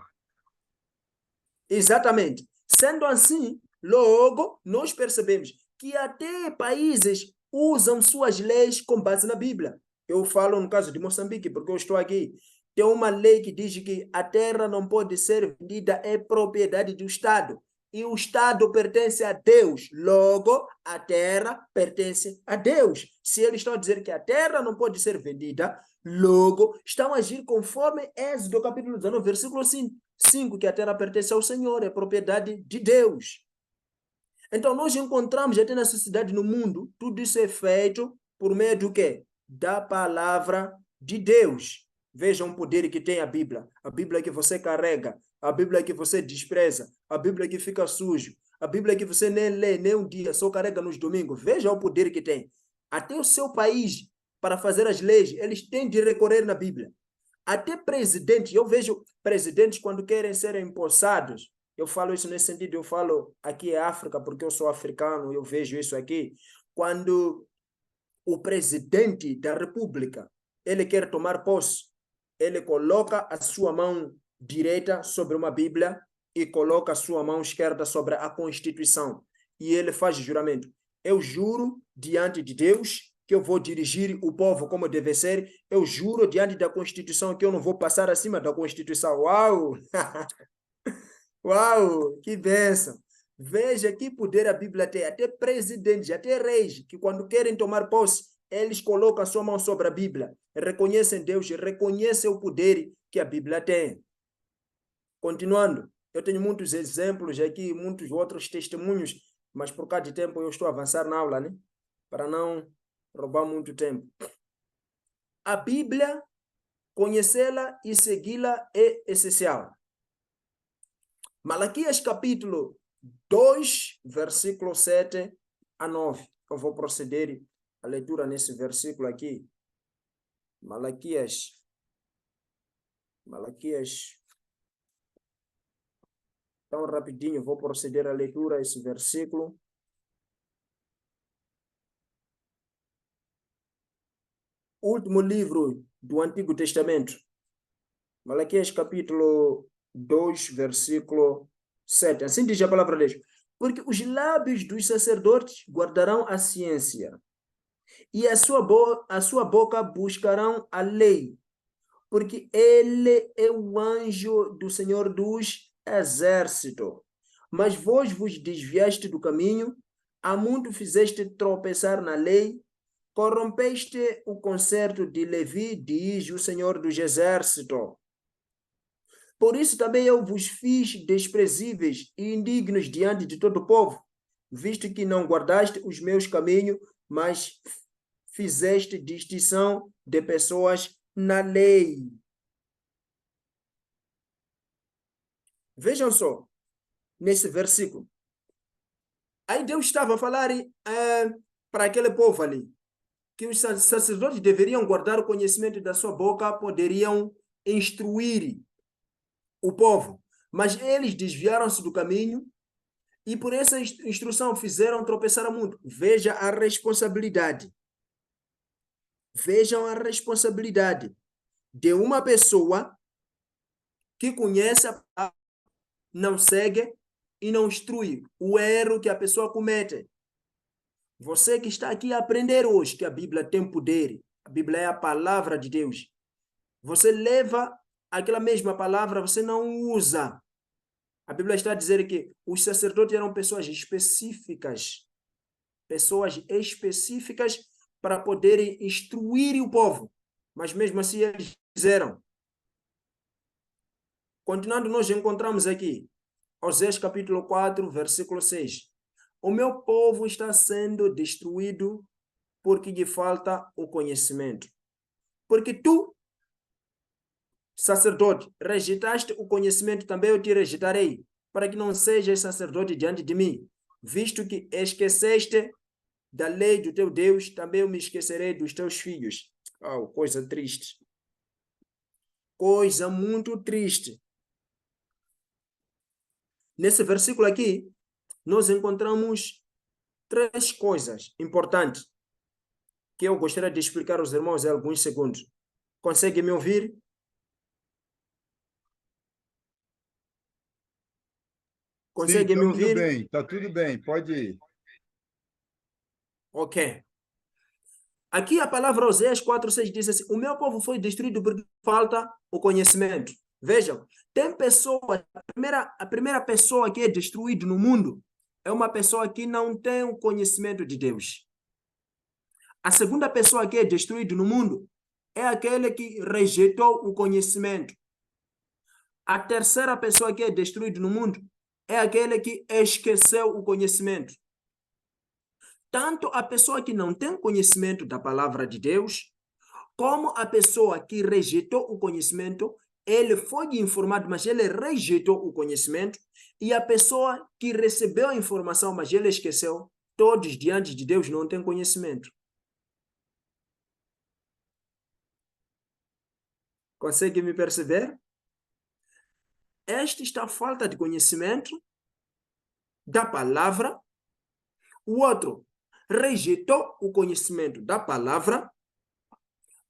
Exatamente. Sendo assim, logo nós percebemos que até países usam suas leis com base na Bíblia. Eu falo no caso de Moçambique, porque eu estou aqui. Tem uma lei que diz que a terra não pode ser vendida, é propriedade do Estado. E o Estado pertence a Deus. Logo, a terra pertence a Deus. Se eles estão a dizer que a terra não pode ser vendida, logo estão a agir conforme Êxodo capítulo 19, versículo 5, que a terra pertence ao Senhor, é propriedade de Deus. Então, nós encontramos até na sociedade, no mundo, tudo isso é feito por meio do quê? Da palavra de Deus. Vejam o poder que tem a Bíblia que você carrega, a Bíblia que você despreza, a Bíblia que fica sujo, a Bíblia que você nem lê nem um dia, só carrega nos domingos. Veja o poder que tem. Até o seu país, para fazer as leis, eles têm de recorrer na Bíblia. Até presidente, eu vejo presidentes quando querem ser empossados, eu falo isso nesse sentido, eu falo aqui é África, porque eu sou africano, eu vejo isso aqui. Quando o presidente da República, ele quer tomar posse, ele coloca a sua mão direita sobre uma Bíblia e coloca a sua mão esquerda sobre a Constituição. E ele faz juramento. Eu juro diante de Deus que eu vou dirigir o povo como deve ser. Eu juro diante da Constituição que eu não vou passar acima da Constituição. Uau! Uau! Que bênção! Veja que poder a Bíblia tem. Até presidentes, até reis, que quando querem tomar posse, eles colocam a sua mão sobre a Bíblia, reconhecem Deus, reconhecem o poder que a Bíblia tem. Continuando, eu tenho muitos exemplos aqui, muitos outros testemunhos, mas por causa de tempo eu estou a avançar na aula, né? Para não roubar muito tempo. A Bíblia, conhecê-la e segui-la é essencial. Malaquias capítulo 2, versículo 7 a 9. Eu vou proceder a leitura nesse versículo aqui. Malaquias. Então, rapidinho, vou proceder a leitura desse versículo. Último livro do Antigo Testamento. Malaquias capítulo 2, versículo 7. Assim diz a palavra de Deus. Porque os lábios dos sacerdotes guardarão a ciência, e a sua boca buscarão a lei, porque ele é o anjo do Senhor dos exércitos. Mas vós vos desviaste do caminho, a muito fizeste tropeçar na lei, corrompeste o concerto de Levi, diz o Senhor dos exércitos. Por isso também eu vos fiz desprezíveis e indignos diante de todo o povo, visto que não guardaste os meus caminhos, mas fizeste distinção de pessoas na lei. Vejam só, nesse versículo. Aí Deus estava a falar para aquele povo ali, que os sacerdotes deveriam guardar o conhecimento da sua boca, poderiam instruir o povo. Mas eles desviaram-se do caminho e por essa instrução fizeram tropeçar a muito. Veja a responsabilidade. Vejam a responsabilidade de uma pessoa que conhece a palavra, não segue e não instrui o erro que a pessoa comete. Você que está aqui a aprender hoje que a Bíblia tem poder, a Bíblia é a palavra de Deus. Você leva aquela mesma palavra, você não usa. A Bíblia está a dizer que os sacerdotes eram pessoas específicas para poderem instruir o povo. Mas mesmo assim eles fizeram. Continuando, nós encontramos aqui, Oséias capítulo 4, versículo 6. O meu povo está sendo destruído porque lhe falta o conhecimento. Porque tu, sacerdote, rejeitaste o conhecimento, também eu te rejeitarei, para que não sejas sacerdote diante de mim. Visto que esqueceste da lei do teu Deus, também eu me esquecerei dos teus filhos. Oh, coisa triste. Coisa muito triste. Nesse versículo aqui, nós encontramos três coisas importantes que eu gostaria de explicar aos irmãos em alguns segundos. Consegue me ouvir? Sim, Consegue me ouvir? está tudo bem, pode ir. Ok. Aqui a palavra Oséias 4:6 diz assim: o meu povo foi destruído porque falta o conhecimento. Vejam, tem pessoas, a primeira pessoa que é destruída no mundo é uma pessoa que não tem o conhecimento de Deus. A segunda pessoa que é destruída no mundo é aquele que rejeitou o conhecimento. A terceira pessoa que é destruída no mundo é aquele que esqueceu o conhecimento. Tanto a pessoa que não tem conhecimento da palavra de Deus, como a pessoa que rejeitou o conhecimento, ele foi informado, mas ele rejeitou o conhecimento, e a pessoa que recebeu a informação, mas ele esqueceu, todos diante de Deus não têm conhecimento. Consegue me perceber? Esta está a falta de conhecimento da palavra. O outro rejeitou o conhecimento da palavra.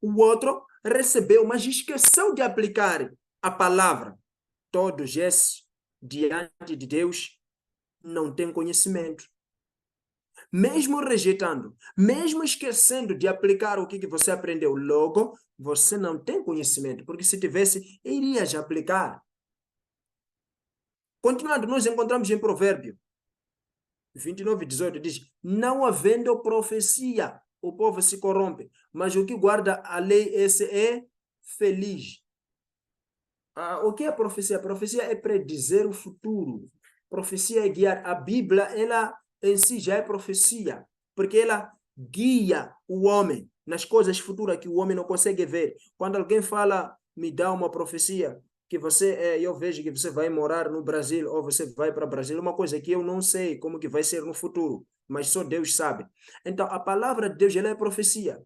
O outro recebeu, mas esqueceu de aplicar a palavra. Todos esses, diante de Deus, não têm conhecimento. Mesmo rejeitando, mesmo esquecendo de aplicar o que você aprendeu, logo, você não tem conhecimento, porque se tivesse, irias aplicar. Continuando, nós encontramos em Provérbio 29:18, diz: não havendo profecia, o povo se corrompe, mas o que guarda a lei, esse é feliz. O que é profecia? Profecia é predizer o futuro. Profecia é guiar. A Bíblia, ela em si já é profecia, porque ela guia o homem nas coisas futuras que o homem não consegue ver. Quando alguém fala, me dá uma profecia, que eu vejo que você vai morar no Brasil, ou você vai para o Brasil, uma coisa que eu não sei como que vai ser no futuro, mas só Deus sabe. Então, a palavra de Deus, ela é profecia.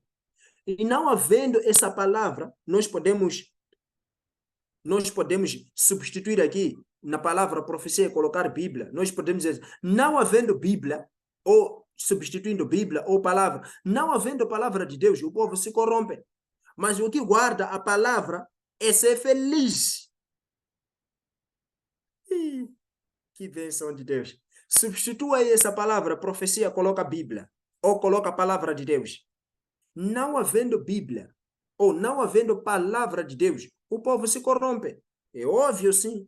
E não havendo essa palavra, nós podemos substituir aqui na palavra profecia e colocar Bíblia. Nós podemos dizer, não havendo Bíblia, ou substituindo Bíblia ou palavra, não havendo palavra de Deus, o povo se corrompe. Mas o que guarda a palavra é ser feliz. Que bênção de Deus. Substitua aí essa palavra, profecia, coloca Bíblia, ou coloca a palavra de Deus. Não havendo Bíblia, ou não havendo palavra de Deus, o povo se corrompe. É óbvio, sim.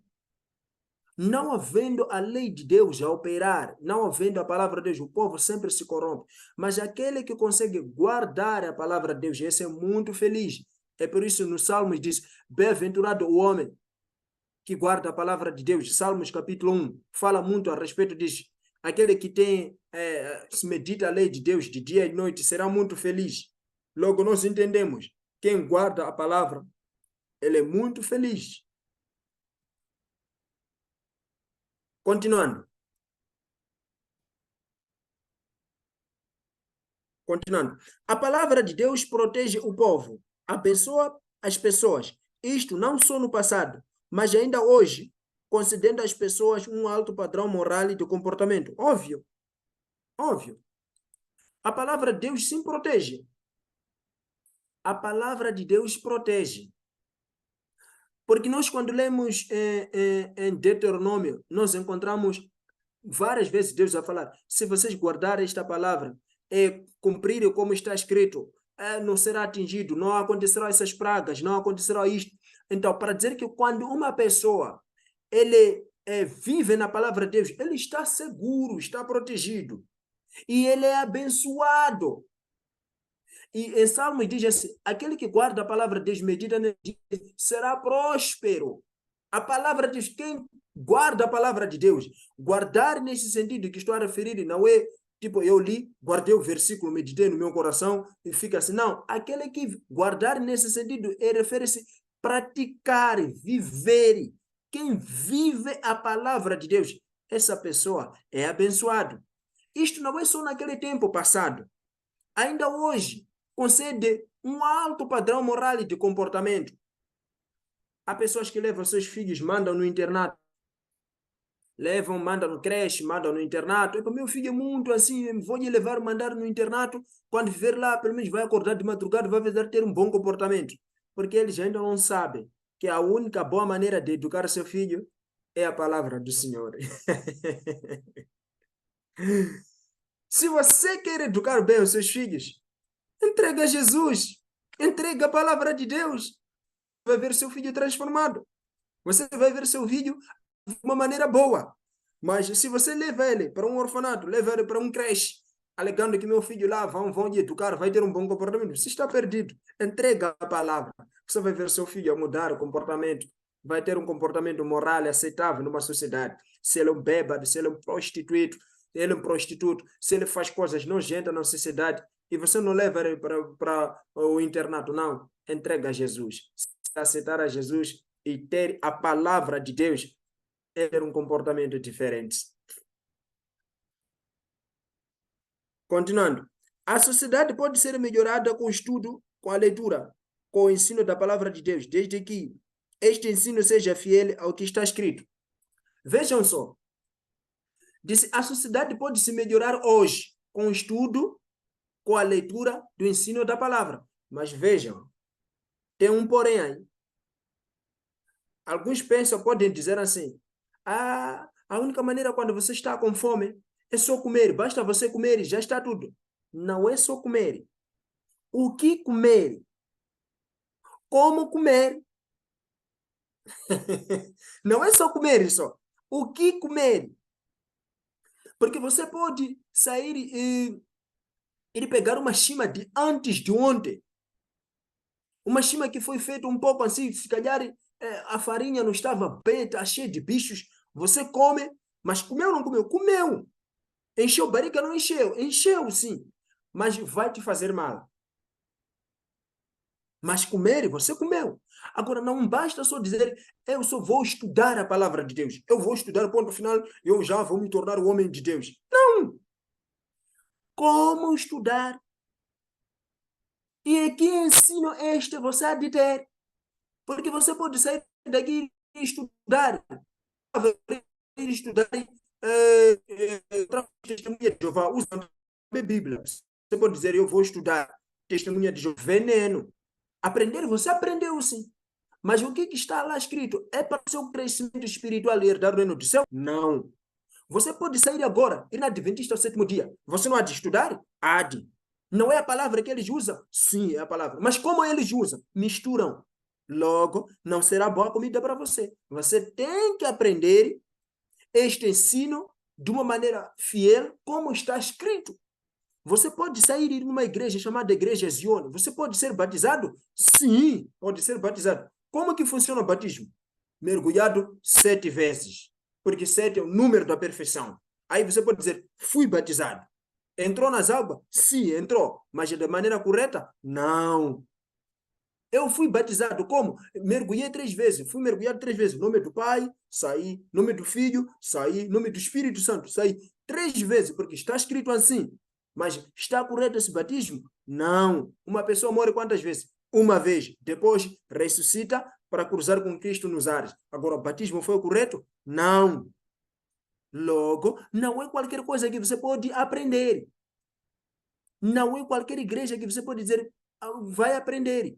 Não havendo a lei de Deus a operar, não havendo a palavra de Deus, o povo sempre se corrompe. Mas aquele que consegue guardar a palavra de Deus, esse é muito feliz. É por isso no Salmos diz, bem-aventurado o homem que guarda a palavra de Deus. Salmos capítulo 1 fala muito a respeito disso. Aquele que se medita a lei de Deus de dia e noite será muito feliz. Logo nós entendemos, quem guarda a palavra, ele é muito feliz. Continuando. A palavra de Deus protege o povo, abençoa as pessoas. Isto não só no passado, mas ainda hoje, concedendo às pessoas um alto padrão moral e de comportamento. Óbvio. Óbvio. A palavra de Deus sim protege. A palavra de Deus protege. Porque nós, quando lemos em Deuteronômio, nós encontramos várias vezes Deus a falar, se vocês guardarem esta palavra, cumprirem como está escrito, não será atingido, não acontecerão essas pragas, não acontecerá isto. Então, para dizer que quando uma pessoa ele vive na palavra de Deus, ele está seguro, está protegido. E ele é abençoado. E em Salmos diz assim, aquele que guarda a palavra de Deus, medita nele, será próspero. A palavra diz, quem guarda a palavra de Deus, guardar nesse sentido que estou a referir, não é tipo, eu li, guardei o versículo, meditei no meu coração e fica assim. Não, aquele que guardar nesse sentido, refere-se praticar, viver. Quem vive a palavra de Deus, essa pessoa é abençoado. Isto não é só naquele tempo passado. Ainda hoje, concede um alto padrão moral e de comportamento. Há pessoas que levam seus filhos, mandam no internato. Mandam no creche, mandam no internato. Meu filho é muito assim, vou lhe levar, mandar no internato. Quando viver lá, pelo menos vai acordar de madrugada, vai ter um bom comportamento. Porque eles ainda não sabem que a única boa maneira de educar seu filho é a palavra do Senhor. Se você quer educar bem os seus filhos, entrega a Jesus. Entrega a palavra de Deus. Vai ver seu filho transformado. Você vai ver seu filho de uma maneira boa. Mas se você leva ele para um orfanato, leva ele para um creche, alegando que meu filho lá vão lhe educar, vai ter um bom comportamento, você está perdido. Entrega a palavra. Você vai ver seu filho a mudar o comportamento. Vai ter um comportamento moral aceitável numa sociedade. Se ele é um bêbado, se ele é um prostituto, se ele faz coisas nojentas na sociedade, e você não leva ele para o internato, não. Entrega a Jesus. Se aceitar a Jesus e ter a palavra de Deus, ter um comportamento diferente. Continuando. A sociedade pode ser melhorada com o estudo, com a leitura, com o ensino da palavra de Deus, desde que este ensino seja fiel ao que está escrito. Vejam só. Disse, a sociedade pode se melhorar hoje com o estudo, com a leitura do ensino da palavra. Mas vejam, tem um porém aí. Alguns pensam, podem dizer assim, a única maneira quando você está com fome é só comer, basta você comer e já está tudo. Não é só comer. O que comer? Como comer? Não é só comer isso. O que comer? Porque você pode sair e pegar uma chima de antes de ontem. Uma chima que foi feita um pouco assim, se calhar a farinha não estava bem, está cheia de bichos. Você come, mas comeu ou não comeu? Comeu. Encheu barriga, não encheu? Encheu, sim. Mas vai te fazer mal. Mas comer, você comeu. Agora, não basta só dizer, eu só vou estudar a palavra de Deus. Eu vou estudar, ponto final, eu já vou me tornar o homem de Deus. Não! Como estudar? E que ensino este você há de ter? Porque você pode sair daqui e estudar, testemunha de Jeová, usando a Bíblia. Você pode dizer, eu vou estudar testemunha de Jeová, veneno. Aprender, você aprendeu sim. Mas o que está lá escrito? É para o seu crescimento espiritual e herdar o reino do céu? Não. Você pode sair agora, ir na Adventista ao sétimo dia. Você não há de estudar? Há de. Não é a palavra que eles usam? Sim, é a palavra. Mas como eles usam? Misturam. Logo, não será boa comida para você. Você tem que aprender este ensino de uma maneira fiel, como está escrito. Você pode sair e ir numa igreja chamada Igreja Zion. Você pode ser batizado? Sim, pode ser batizado. Como que funciona o batismo? Mergulhado 7 vezes. Porque 7 é o número da perfeição. Aí você pode dizer, fui batizado. Entrou nas águas? Sim, entrou. Mas da maneira correta? Não. Eu fui batizado como? Mergulhei 3 vezes. Fui mergulhado 3 vezes. Nome do Pai, saí. Nome do Filho, saí. Nome do Espírito Santo, saí. 3 vezes, porque está escrito assim. Mas está correto esse batismo? Não. Uma pessoa morre quantas vezes? Uma vez. Depois ressuscita para cruzar com Cristo nos ares. Agora, o batismo foi o correto? Não. Logo, não é qualquer coisa que você pode aprender. Não é qualquer igreja que você pode dizer, vai aprender.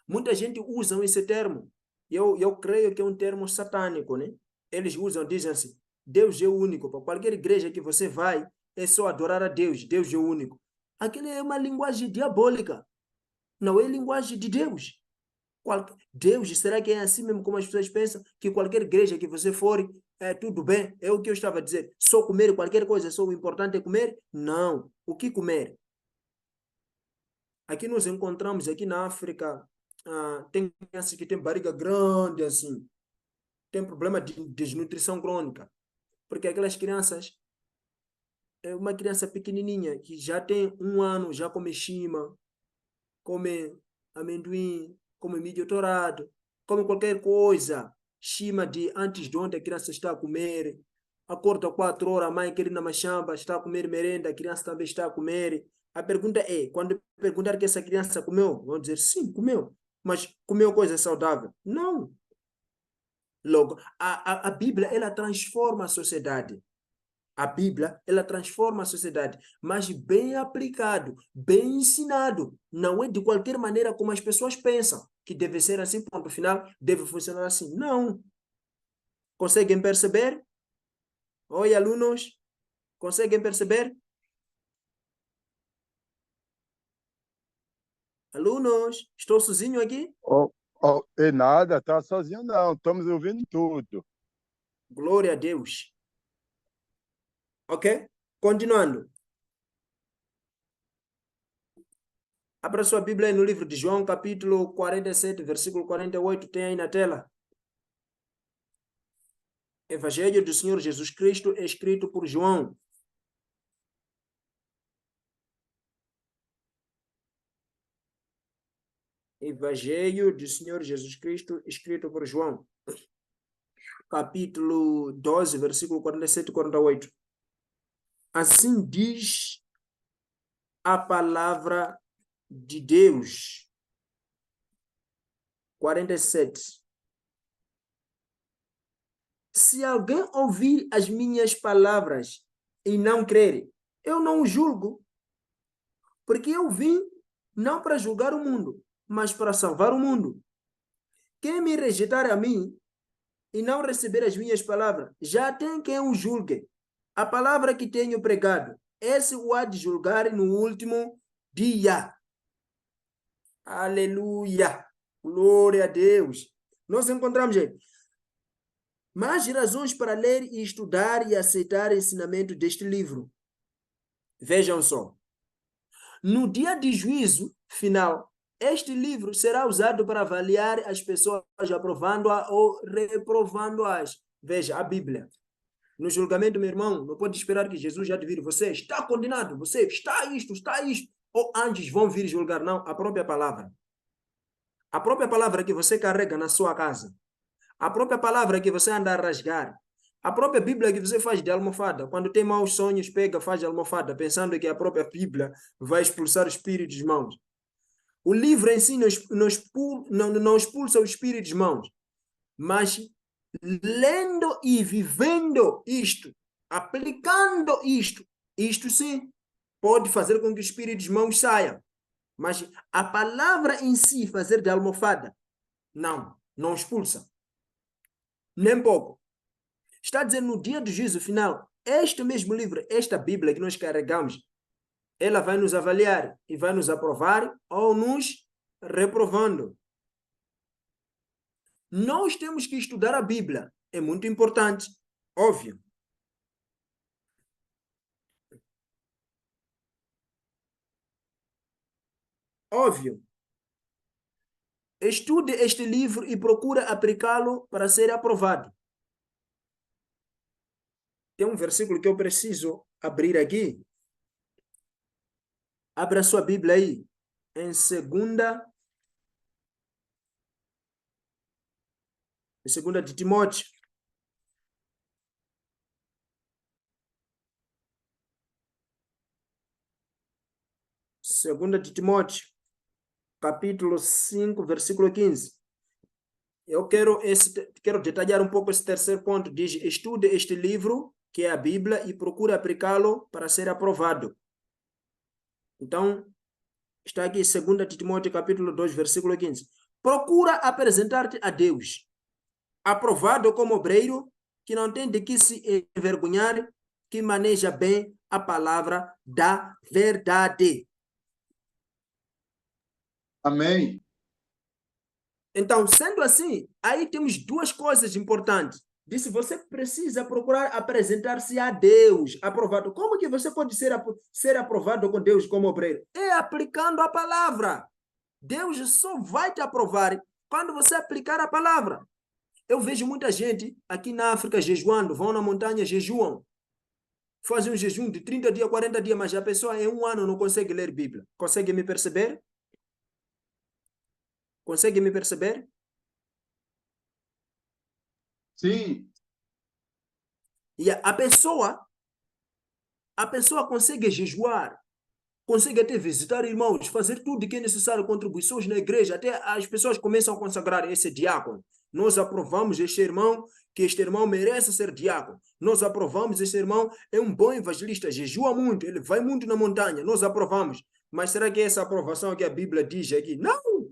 Muita gente usa esse termo. Eu creio que é um termo satânico, né? Eles usam, dizem assim, Deus é o único. Para qualquer igreja que você vai, é só adorar a Deus. Deus é o único. Aquilo é uma linguagem diabólica. Não é linguagem de Deus. Deus, será que é assim mesmo como as pessoas pensam? Que qualquer igreja que você for, é tudo bem? É o que eu estava a dizer. Só comer qualquer coisa, só o importante é comer? Não. O que comer? Aqui nós encontramos, aqui na África, tem crianças que têm barriga grande, assim, tem problema de desnutrição crônica, porque aquelas crianças, é uma criança pequenininha que já tem 1 ano, já come chima, come amendoim, come milho torrado, come qualquer coisa, chima de antes de ontem a criança está a comer, acorda 4 horas, a mãe quer ir na machamba, está a comer merenda, a criança também está a comer. A pergunta é, quando perguntar que essa criança comeu, vão dizer, sim, comeu. Mas comeu coisa saudável? Não. Logo, a Bíblia, ela transforma a sociedade. A Bíblia, ela transforma a sociedade, mas bem aplicado, bem ensinado. Não é de qualquer maneira como as pessoas pensam, que deve ser assim, ponto final, deve funcionar assim. Não. Conseguem perceber? Oi, alunos, conseguem perceber? Alunos, estou sozinho aqui? Oh, oh, e nada, tá sozinho não, estamos ouvindo tudo. Glória a Deus. Ok? Continuando. Abra sua Bíblia aí no livro de João, capítulo 47, versículo 48, tem aí na tela. Evangelho do Senhor Jesus Cristo, escrito por João. Evangelho do Senhor Jesus Cristo, escrito por João. Capítulo 12, versículo 47 e 48. Assim diz a palavra de Deus. 47. Se alguém ouvir as minhas palavras e não crer, eu não o julgo, porque eu vim não para julgar o mundo, mas para salvar o mundo. Quem me rejeitar a mim e não receber as minhas palavras, já tem quem o julgue. A palavra que tenho pregado, esse o há de julgar no último dia. Aleluia! Glória a Deus! Nós encontramos aí mais razões para ler e estudar e aceitar o ensinamento deste livro. Vejam só. No dia de juízo final, este livro será usado para avaliar as pessoas, aprovando-as ou reprovando-as. Veja, a Bíblia. No julgamento, meu irmão, não pode esperar que Jesus já te vire. Você está condenado, você está isto. Ou antes vão vir julgar, não, a própria palavra. A própria palavra que você carrega na sua casa. A própria palavra que você anda a rasgar. A própria Bíblia que você faz de almofada. Quando tem maus sonhos, pega, faz de almofada, pensando que a própria Bíblia vai expulsar os espíritos maus. O livro em si não expulsa os espíritos maus. Mas lendo e vivendo isto, aplicando isto sim, pode fazer com que os espíritos maus saiam. Mas a palavra em si, fazer de almofada, não expulsa. Nem pouco. Está dizendo no dia do juízo final, este mesmo livro, esta Bíblia que nós carregamos, ela vai nos avaliar e vai nos aprovar ou nos reprovando. Nós temos que estudar a Bíblia. É muito importante. Óbvio. Óbvio. Estude este livro e procura aplicá-lo para ser aprovado. Tem um versículo que eu preciso abrir aqui. Abra a sua Bíblia aí. Em 2 de Timóteo. Segunda de Timóteo, capítulo 5, versículo 15. Eu quero detalhar um pouco esse terceiro ponto. Diz, estude este livro, que é a Bíblia, e procure aplicá-lo para ser aprovado. Então, está aqui 2 de Timóteo, capítulo 2, versículo 15. Procura apresentar-te a Deus, aprovado como obreiro, que não tem de que se envergonhar, que maneja bem a palavra da verdade. Amém. Então, sendo assim, aí temos duas coisas importantes. Disse, você precisa procurar apresentar-se a Deus, aprovado. Como que você pode ser aprovado com Deus como obreiro? É aplicando a palavra. Deus só vai te aprovar quando você aplicar a palavra. Eu vejo muita gente aqui na África jejuando, vão na montanha, jejuam. Fazem um jejum de 30 dias, 40 dias, mas a pessoa em um ano não consegue ler Bíblia. Consegue me perceber? Consegue me perceber? Sim. E a pessoa consegue jejuar, consegue até visitar irmãos, fazer tudo que é necessário, contribuições na igreja, até as pessoas começam a consagrar esse diácono. Nós aprovamos este irmão, que este irmão merece ser diácono. Nós aprovamos este irmão, é um bom evangelista, jejua muito, ele vai muito na montanha, nós aprovamos. Mas será que é essa aprovação que a Bíblia diz aqui? Não!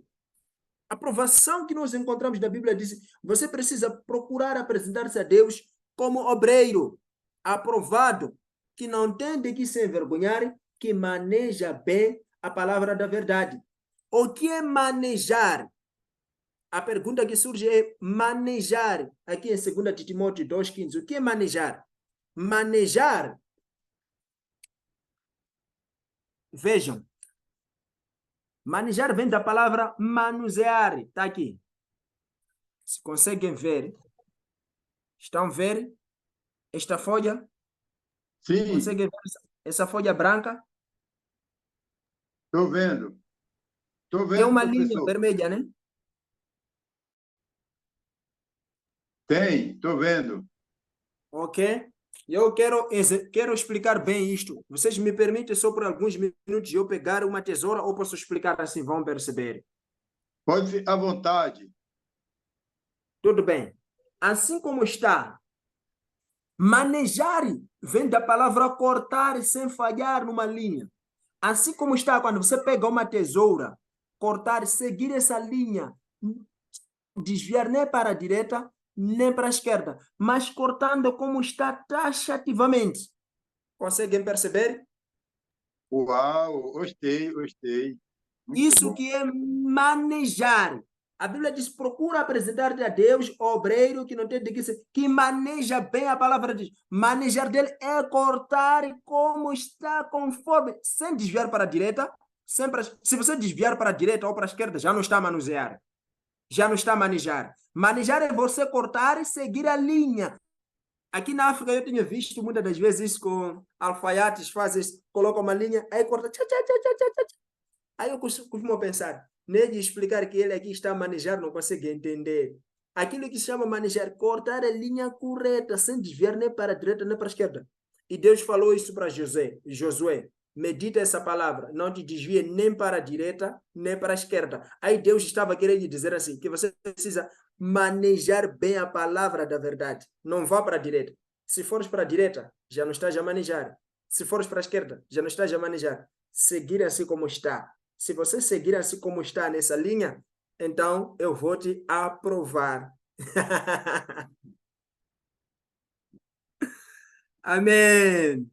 A aprovação que nós encontramos na Bíblia diz, você precisa procurar apresentar-se a Deus como obreiro, aprovado, que não tem de que se envergonhar, que maneja bem a palavra da verdade. O que é manejar? A pergunta que surge é manejar. Aqui em 2 de Timóteo 2,15. O que é manejar? Manejar. Vejam. Manejar vem da palavra manusear. Está aqui. Se conseguem ver. Estão a ver esta folha? Sim. Conseguem ver essa folha branca? Estou vendo. Estou vendo, Tem uma professor. linha vermelha, né? Tem, estou vendo. Ok? Eu quero explicar bem isto. Vocês me permitem só por alguns minutos eu pegar uma tesoura ou posso explicar assim, vão perceber? Pode, à vontade. Tudo bem. Assim como está, manejar vem da palavra cortar sem falhar numa linha. Assim como está, quando você pega uma tesoura, cortar, seguir essa linha, desviar nem para a direita, nem para a esquerda, mas cortando como está taxativamente. Conseguem perceber? Uau, gostei, gostei. Muito Isso bom. que é manejar. A Bíblia diz: procura apresentar-te a Deus, obreiro que não tem de que maneja bem a palavra de Deus. Manejar dele é cortar como está, conforme, sem desviar para a direita. Sempre, se você desviar para a direita ou para a esquerda, já não está a manusear, já não está a manejar. Manejar é você cortar e seguir a linha. Aqui na África eu tenho visto muitas das vezes isso com alfaiates, fazem, colocam uma linha, aí corta. Tchá, tchá, tchá, tchá, tchá. Aí eu costumo pensar, nele explicar que ele aqui está a manejar, não consegue entender. Aquilo que se chama manejar, cortar a linha correta, sem desviar nem para a direita nem para a esquerda. E Deus falou isso para Josué, medita essa palavra, não te desvie nem para a direita nem para a esquerda. Aí Deus estava querendo dizer assim, que você precisa manejar bem a palavra da verdade. Não vá para a direita. Se fores para a direita, já não estás a manejar. Se fores para a esquerda, já não estás a manejar. Seguir assim como está. Se você seguir assim como está nessa linha, então eu vou te aprovar. Amém.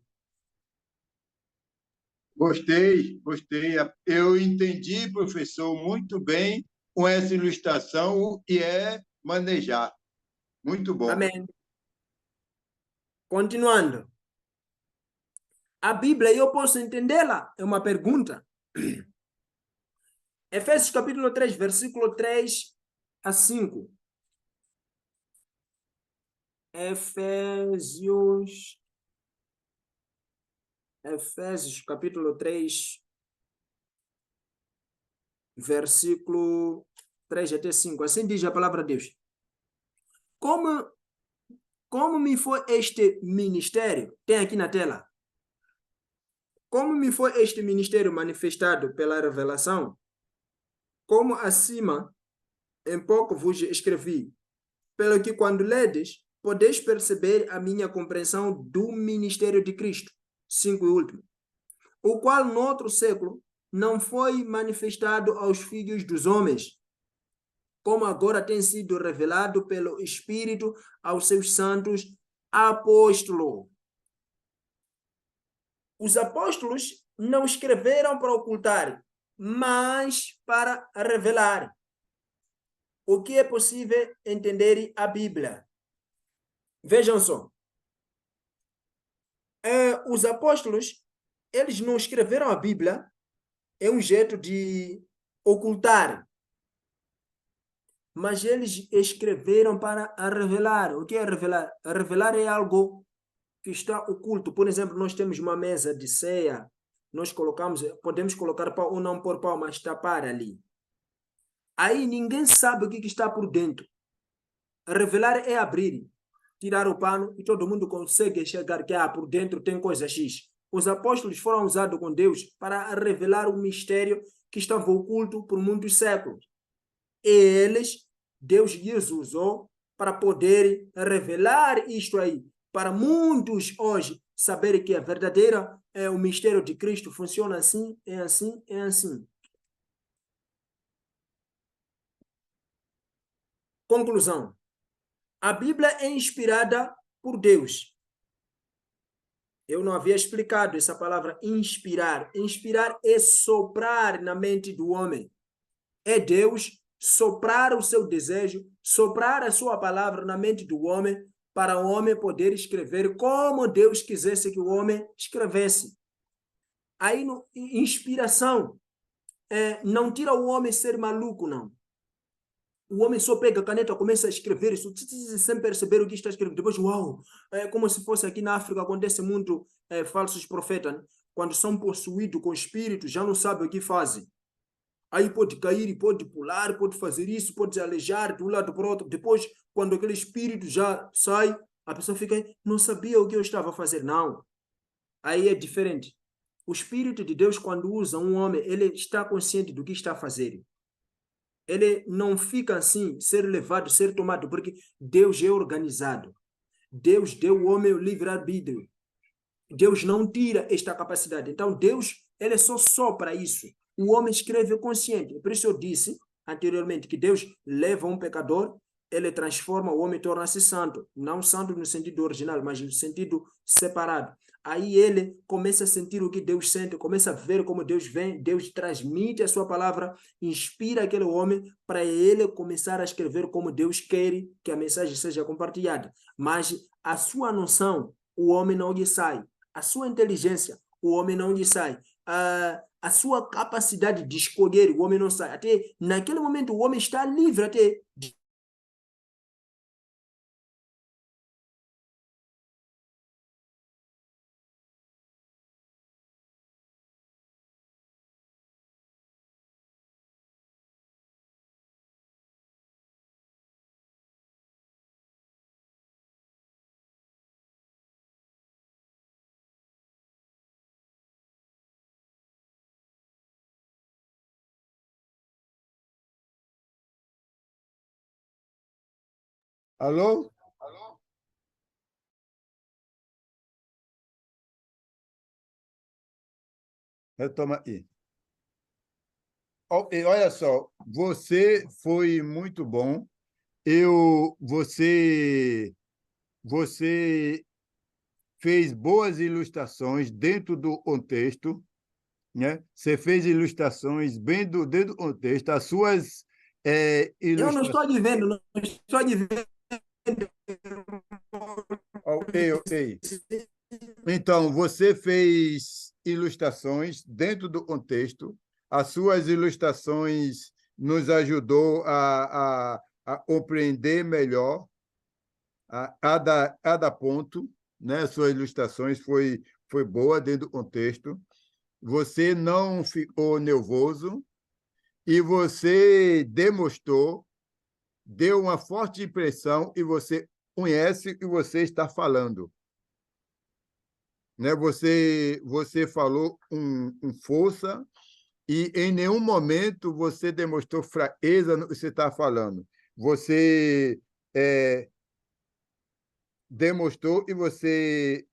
Gostei, gostei. Eu entendi, professor, muito bem com essa ilustração, o que é manejar. Muito bom. Amém. Continuando. A Bíblia, eu posso entendê-la? É uma pergunta. Efésios capítulo 3, versículo 3 a 5. Efésios capítulo 3, versículo 3 até 5. Assim diz a palavra de Deus. Como, como me foi este ministério? Tem aqui na tela. Como me foi este ministério manifestado pela revelação? Como acima, em pouco vos escrevi, pelo que quando ledes, podeis perceber a minha compreensão do ministério de Cristo. 5 e último. O qual, no outro século, não foi manifestado aos filhos dos homens, como agora tem sido revelado pelo Espírito aos seus santos apóstolos. Os apóstolos não escreveram para ocultar, mas para revelar. O que é possível entender a Bíblia? Vejam só. Os apóstolos, eles não escreveram a Bíblia, é um jeito de ocultar, mas eles escreveram para revelar. O que é revelar? Revelar é algo que está oculto. Por exemplo, nós temos uma mesa de ceia, nós colocamos, podemos colocar pau ou não pôr pau, mas tapar ali. Aí ninguém sabe o que está por dentro. Revelar é abrir, tirar o pano e todo mundo consegue enxergar que por dentro tem coisa X. Os apóstolos foram usados com Deus para revelar o mistério que estava oculto por muitos séculos. E eles, Deus lhes usou para poder revelar isto aí, para muitos hoje saberem que a verdadeira o mistério de Cristo funciona assim, é assim, é assim. Conclusão. A Bíblia é inspirada por Deus. Eu não havia explicado essa palavra inspirar. Inspirar é soprar na mente do homem. É Deus soprar o seu desejo, soprar a sua palavra na mente do homem, para o homem poder escrever como Deus quisesse que o homem escrevesse. Aí, inspiração não tira o homem ser maluco, não. O homem só pega a caneta, começa a escrever isso, sem perceber o que está escrevendo. Depois, uau, é como se fosse aqui na África, acontece muito falsos profetas, né? Quando são possuídos com espírito, já não sabem o que fazem. Aí pode cair, pode pular, pode fazer isso, pode se alejar de um lado para o outro. Depois, quando aquele espírito já sai, a pessoa fica, não sabia o que eu estava a fazer. Não. Aí é diferente. O Espírito de Deus, quando usa um homem, ele está consciente do que está a fazer. ele não fica assim, ser levado, ser tomado, porque Deus é organizado. Deus deu ao homem o livre-arbítrio. Deus não tira esta capacidade. Então, Deus, ele só sopra isso. O homem escreve consciente. Por isso eu disse anteriormente que Deus leva um pecador, ele transforma o homem, torna-se santo. Não santo no sentido original, mas no sentido separado. Aí ele começa a sentir o que Deus sente, começa a ver como Deus vem, Deus transmite a sua palavra, inspira aquele homem para ele começar a escrever como Deus quer que a mensagem seja compartilhada. Mas a sua noção, o homem não lhe sai. A sua inteligência, o homem não lhe sai. A sua capacidade de escolher, o homem não sai. Até naquele momento, o homem está livre até de... Alô? Retoma aí. E olha só, você foi muito bom. Você fez boas ilustrações dentro do contexto, né? Você fez ilustrações dentro do contexto. As suas Eu não ilustrações. estou lhe vendo, não estou lhe vendo. Ok, ok. Então, você fez ilustrações dentro do contexto. As suas ilustrações nos ajudou a compreender melhor cada ponto, né? Suas ilustrações foi boa dentro do contexto. Você não ficou nervoso e você demonstrou, deu uma forte impressão e você conhece o que você está falando, né? Você falou com força e em nenhum momento você demonstrou fraqueza no que você está falando. Você demonstrou e você